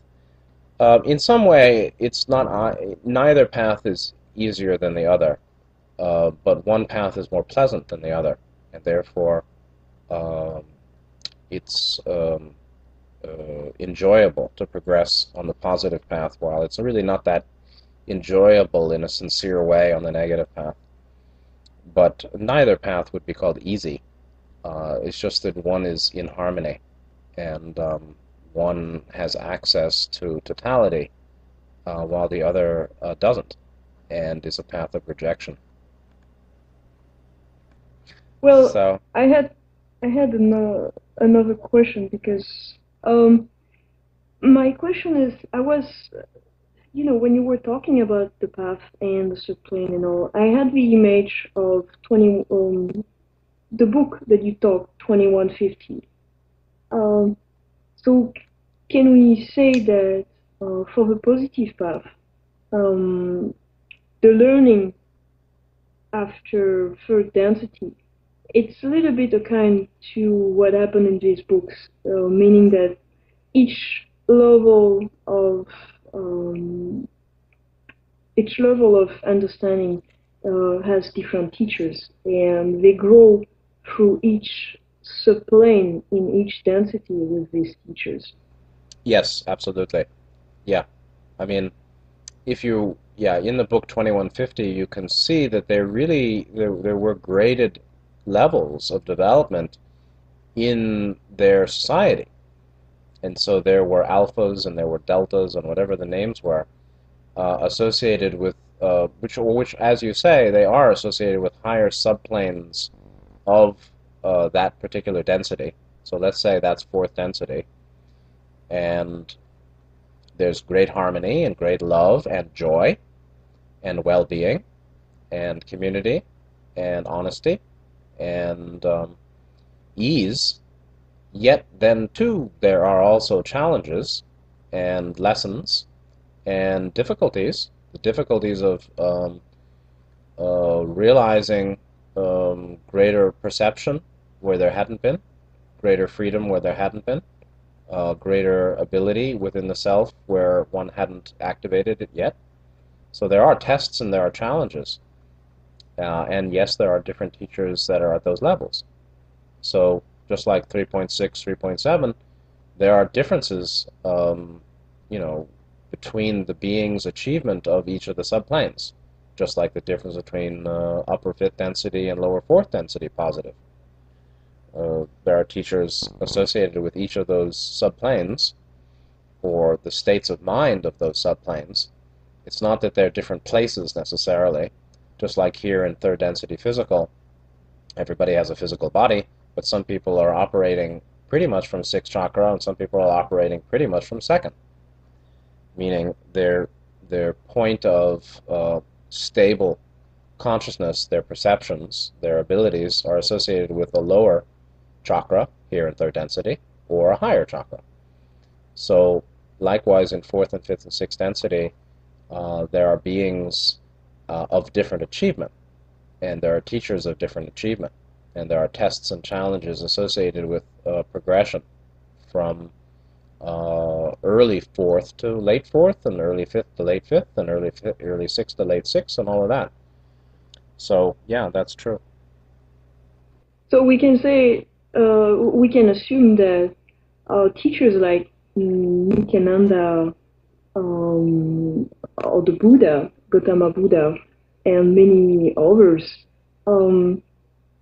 In some way, it's not. Neither path is easier than the other, but one path is more pleasant than the other, and therefore um, it's enjoyable to progress on the positive path, while it's really not that enjoyable in a sincere way on the negative path. but neither path would be called easy. It's just that one is in harmony, and one has access to totality, while the other doesn't, and is a path of rejection. Well, So, I had another question because um, my question is, I was, when you were talking about the path and the subplane and all, I had the image of the book that you talked, 2150. Um, so can we say that for the positive path, um, the learning after third density, it's a little bit akin to what happened in these books, meaning that each level of um, each level of understanding has different teachers, and they grow through each subplane in each density with these teachers. yes, absolutely. Yeah. I mean, if you, yeah, in the book 2150, you can see that there were graded levels of development in their society. And so there were alphas and there were deltas and whatever the names were, associated with, which, as you say, they are associated with higher subplanes of that particular density. So let's say that's fourth density. And there's great harmony and great love and joy and well-being and community and honesty and ease. Yet then, too, there are also challenges and lessons and difficulties. The difficulties of realizing greater perception where there hadn't been, greater freedom where there hadn't been, greater ability within the self where one hadn't activated it yet. So there are tests and there are challenges. And yes, there are different teachers that are at those levels. So just like 3.6, 3.7, there are differences, between the being's achievement of each of the subplanes, just like the difference between upper fifth density and lower fourth density positive. There are teachers associated with each of those subplanes, or the states of mind of those subplanes. It's not that they're different places necessarily, just like here in third density physical, everybody has a physical body, but some people are operating pretty much from sixth chakra, and some people are operating pretty much from second, meaning their point of stable consciousness, their perceptions, their abilities are associated with a lower chakra here in third density or a higher chakra. So likewise in fourth and fifth and sixth density, there are beings of different achievement, and there are teachers of different achievement, and there are tests and challenges associated with progression from early fourth to late fourth, and early fifth to late fifth, and early sixth to late sixth, and all of that. So yeah, that's true. So we can say, we can assume that teachers like Nityananda, or the Buddha, Gautama Buddha, and many others, um,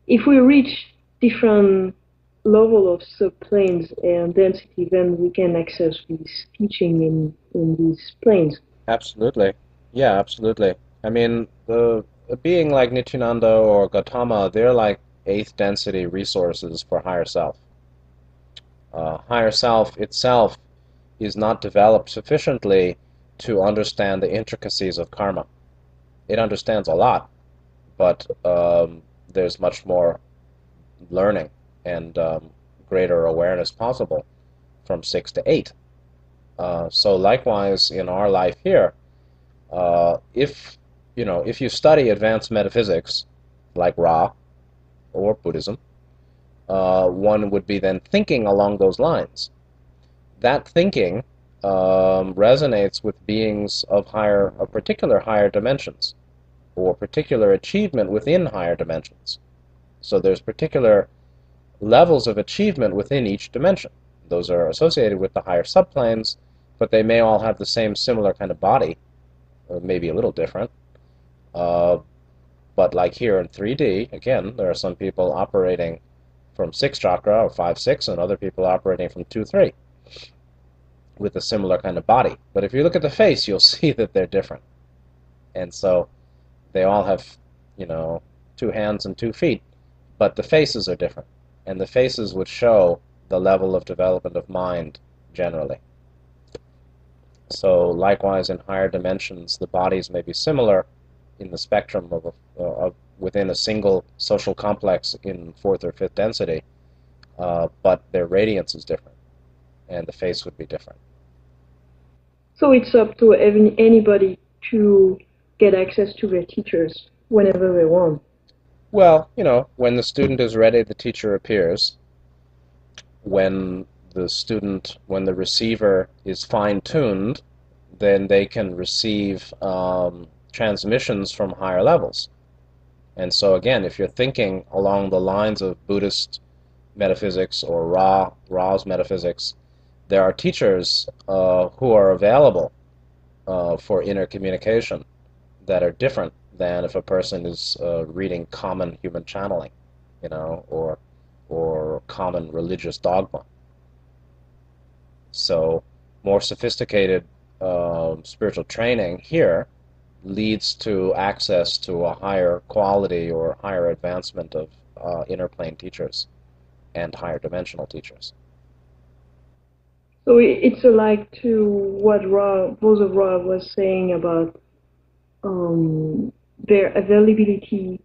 if we reach different level of subplanes and density, then we can access this teaching in these planes. Absolutely. Yeah, absolutely. I mean, a being like Nityananda or Gautama, they're like eighth density resources for higher self. Higher self itself is not developed sufficiently to understand the intricacies of karma. It understands a lot, but there's much more learning and greater awareness possible from six to eight. So likewise, in our life here, if you study advanced metaphysics, like Ra or Buddhism, one would be then thinking along those lines. That thinking resonates with beings of particular higher dimensions, or particular achievement within higher dimensions. So there's particular levels of achievement within each dimension. Those are associated with the higher subplanes, but they may all have the same similar kind of body, or maybe a little different. Uh, But like here in 3D, again, there are some people operating from 6 chakra or 5, 6, and other people operating from 2, 3 with a similar kind of body. But if you look at the face, you'll see that they're different. And so they all have, you know, 2 hands and 2 feet, but the faces are different. And the faces would show the level of development of mind generally. So likewise, in higher dimensions, the bodies may be similar in the spectrum of within a single social complex in fourth or fifth density, but their radiance is different, and the face would be different. So it's up to anybody to get access to their teachers whenever they want. Well, when the student is ready, the teacher appears. When when the receiver is fine-tuned, then they can receive transmissions from higher levels. And so again, if you're thinking along the lines of Buddhist metaphysics or Ra's metaphysics, there are teachers who are available for inner communication that are different than if a person is reading common human channeling, or common religious dogma. So more sophisticated spiritual training here leads to access to a higher quality or higher advancement of inner plane teachers and higher dimensional teachers. So it's alike to what Bozo Ra was saying about their availability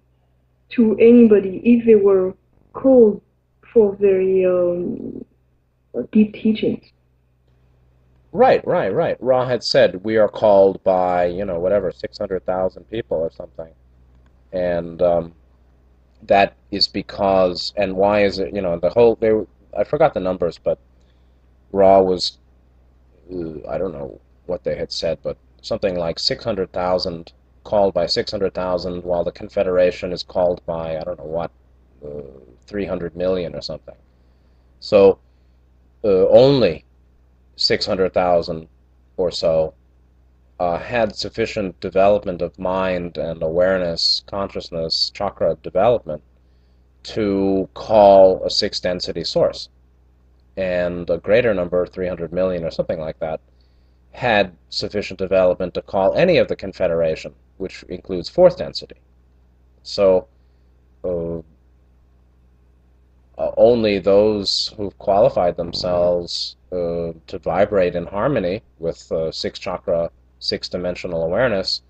to anybody if they were called for very deep teachings. Right, right, right. Ra had said we are called by, whatever, 600,000 people or something. And that is because, and why is it, I forgot the numbers, but Ra was, I don't know what they had said, but something like 600,000 called by 600,000, while the Confederation is called by, I don't know what, 300 million or something. So only 600,000 or so had sufficient development of mind and awareness, consciousness, chakra development to call a sixth density source. And a greater number, 300 million or something like that, had sufficient development to call any of the Confederation, which includes fourth density. So only those who've qualified themselves to vibrate in harmony with sixth chakra, six-dimensional awareness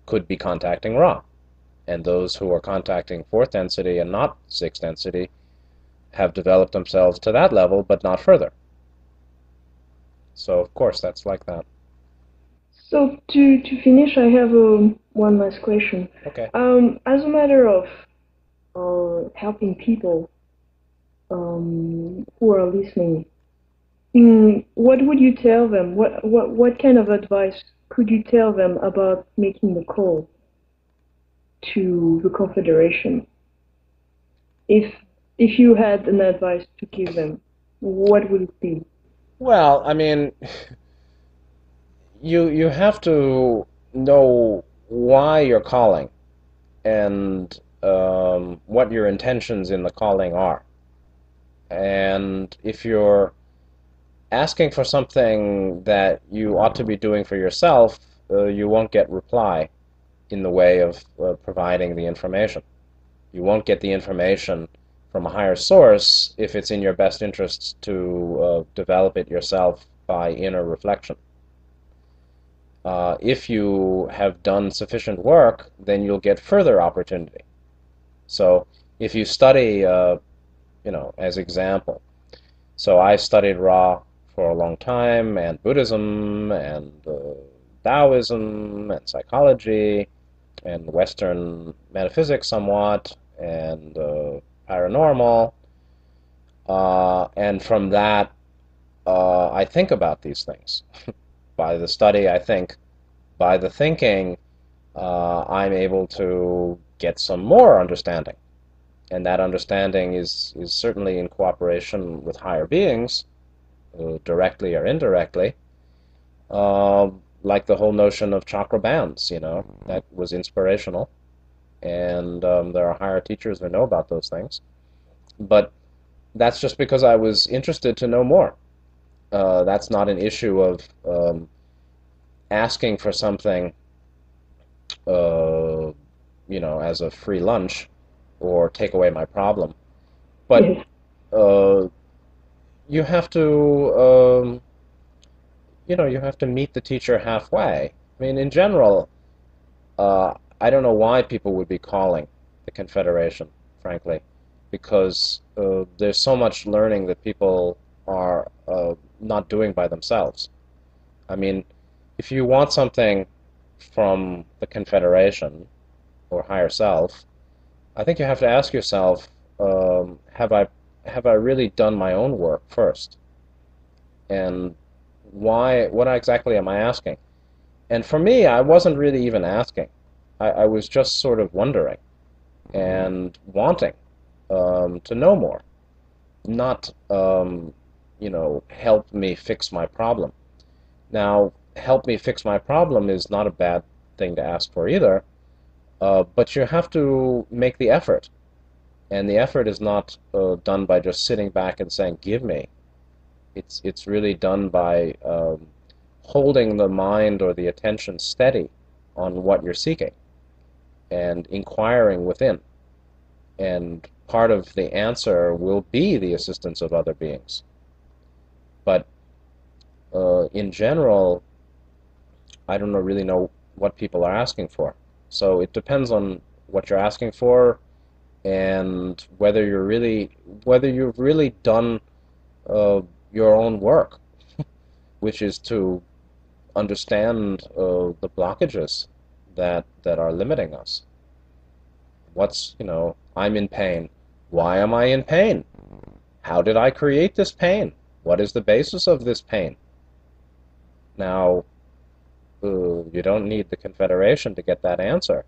could be contacting Ra. And those who are contacting fourth density and not sixth density have developed themselves to that level, but not further. So, of course, that's like that. So to finish, I have one last question. Okay. As a matter of helping people who are listening, what would you tell them? What kind of advice could you tell them about making the call to the Confederation? If you had an advice to give them, what would it be? Well, I mean, you have to know why you're calling and what your intentions in the calling are. And if you're asking for something that you ought to be doing for yourself, you won't get reply in the way of providing the information. You won't get the information from a higher source if it's in your best interests to develop it yourself by inner reflection. If you have done sufficient work, then you'll get further opportunity. So if you study, as example, so I studied Ra for a long time, and Buddhism, and Taoism, and psychology, and Western metaphysics somewhat, and paranormal, and from that I think about these things. By the study, I think. By the thinking, I'm able to get some more understanding. And that understanding is certainly in cooperation with higher beings, directly or indirectly, like the whole notion of chakra bands, that was inspirational. and there are higher teachers who know about those things. But that's just because I was interested to know more. That's not an issue of asking for something, uh, as a free lunch or take away my problem. But Yes. uh, you have to, you have to meet the teacher halfway. I mean, in general, I don't know why people would be calling the Confederation, frankly, because there's so much learning that people are not doing by themselves. I mean, if you want something from the Confederation or higher self, I think you have to ask yourself, have I really done my own work first? And why, what exactly am I asking? And for me, I wasn't really even asking. I was just sort of wondering and wanting to know more, not, help me fix my problem. Now, help me fix my problem is not a bad thing to ask for either, but you have to make the effort. And the effort is not done by just sitting back and saying, give me. It's really done by holding the mind or the attention steady on what you're seeking and inquiring within. And part of the answer will be the assistance of other beings. But in general, I don't really know what people are asking for. So it depends on what you're asking for and whether you've really done uh, your own work, which is to understand the blockages that are limiting us. I'm in pain. Why am I in pain? How did I create this pain? What is the basis of this pain? Now, you don't need the Confederation to get that answer.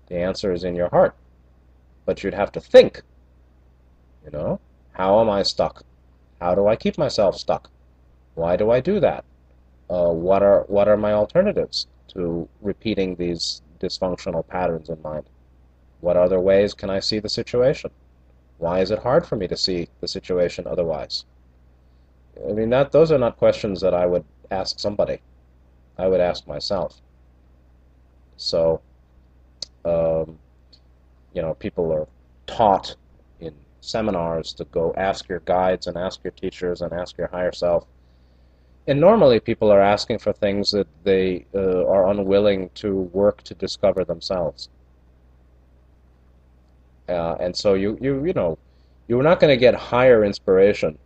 The answer is in your heart. But you'd have to think, you know, how am I stuck? How do I keep myself stuck? Why do I do that? What are my alternatives to repeating these dysfunctional patterns in mind? What other ways can I see the situation? Why is it hard for me to see the situation otherwise? I mean, that those are not questions that I would ask somebody. I would ask myself. So, um, people are taught in seminars to go ask your guides and ask your teachers and ask your higher self. And normally people are asking for things that they are unwilling to work to discover themselves. And so you're not going to get higher inspiration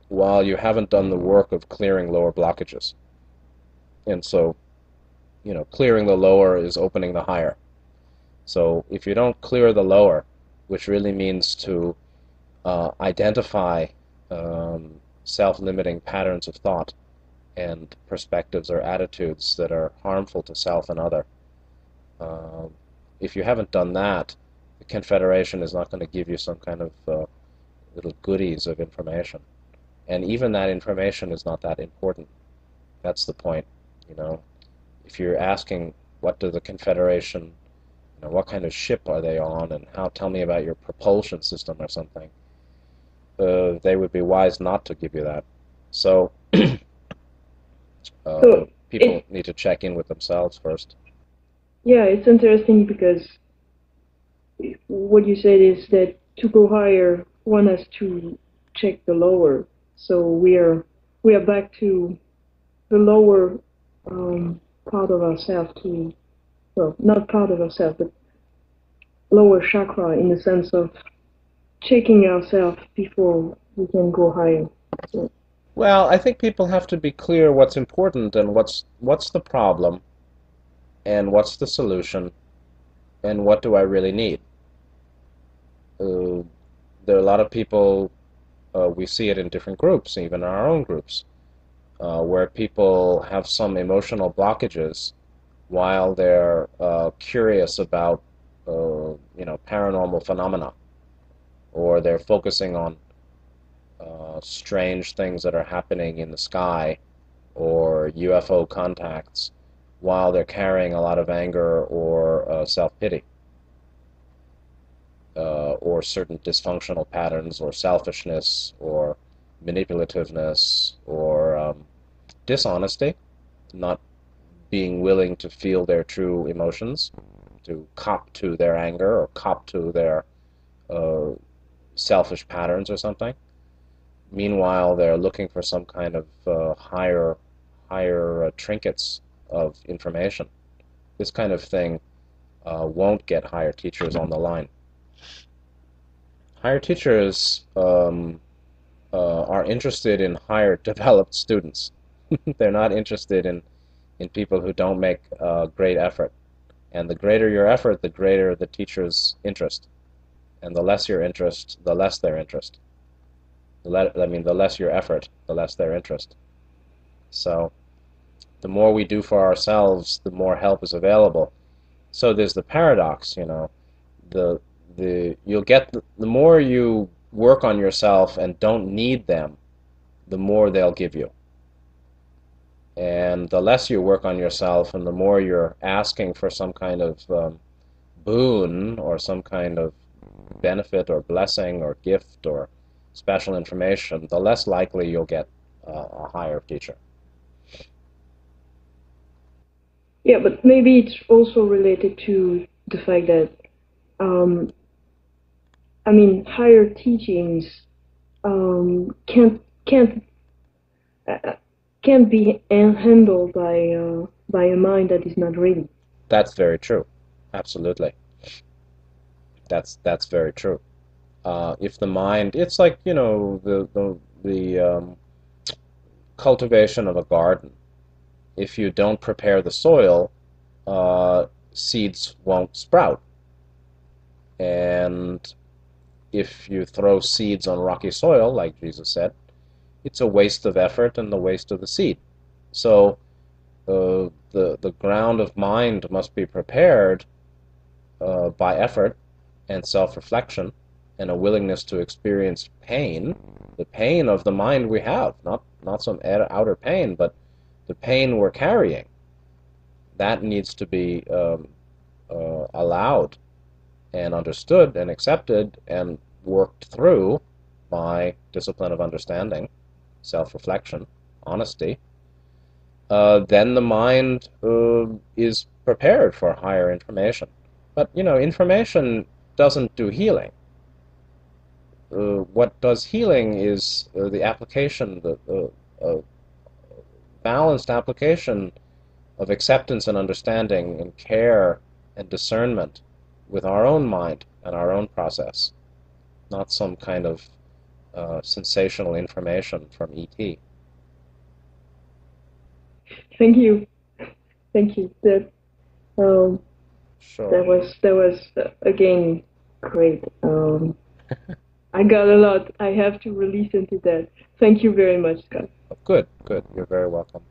while you haven't done the work of clearing lower blockages. And so, clearing the lower is opening the higher. So if you don't clear the lower, which really means to identify self-limiting patterns of thought and perspectives or attitudes that are harmful to self and other, uh, if you haven't done that, the Confederation is not going to give you some kind of little goodies of information. And even that information is not that important. That's the point, you know. If you're asking, what do the Confederation, what kind of ship are they on, and tell me about your propulsion system or something, they would be wise not to give you that. So So people it's need to check in with themselves first. yeah, it's interesting because what you said is that to go higher, one has to check the lower. So we are back to the lower part of ourselves to well, not part of ourselves, but lower chakra in the sense of checking ourselves before we can go higher. So, Well, I think people have to be clear what's important and what's the problem and what's the solution and what do I really need. Uh, there are a lot of people, we see it in different groups, even in our own groups, where people have some emotional blockages while they're curious about, paranormal phenomena, or they're focusing on strange things that are happening in the sky or UFO contacts while they're carrying a lot of anger or self-pity. or certain dysfunctional patterns, or selfishness, or manipulativeness, or dishonesty, not being willing to feel their true emotions, to cop to their anger or cop to their uh, selfish patterns or something. Meanwhile, they're looking for some kind of higher trinkets of information. This kind of thing won't get higher teachers on the line. Higher teachers are interested in higher developed students. They're not interested in people who don't make great effort. And the greater your effort, the greater the teacher's interest. And the less your interest, the less their interest. The less your effort, the less their interest. So the more we do for ourselves, the more help is available. So there's the paradox, the you'll get the more you work on yourself and don't need them, the more they'll give you. And the less you work on yourself and the more you're asking for some kind of boon or some kind of benefit or blessing or gift or special information, the less likely you'll get a higher teacher. Yeah, but maybe it's also related to the fact that, um, I mean, higher teachings can't uh, can't be handled by a mind that is not ready. That's very true. Absolutely. That's very true. If the mind, it's like, the cultivation of a garden. If you don't prepare the soil, seeds won't sprout. And if you throw seeds on rocky soil, like Jesus said, it's a waste of effort and the waste of the seed. So the ground of mind must be prepared by effort and self-reflection and a willingness to experience pain, the pain of the mind we have, not some outer pain, but the pain we're carrying. That needs to be allowed and understood and accepted and worked through by discipline of understanding, self-reflection, honesty. Then the mind is prepared for higher information. But information doesn't do healing. What does healing is the application, the balanced application of acceptance and understanding and care and discernment with our own mind and our own process, not some kind of sensational information from ET. Thank you, thank you. Um, Sure. that was again great. I got a lot. I have to release into that. Thank you very much, Scott. Good, good. You're very welcome.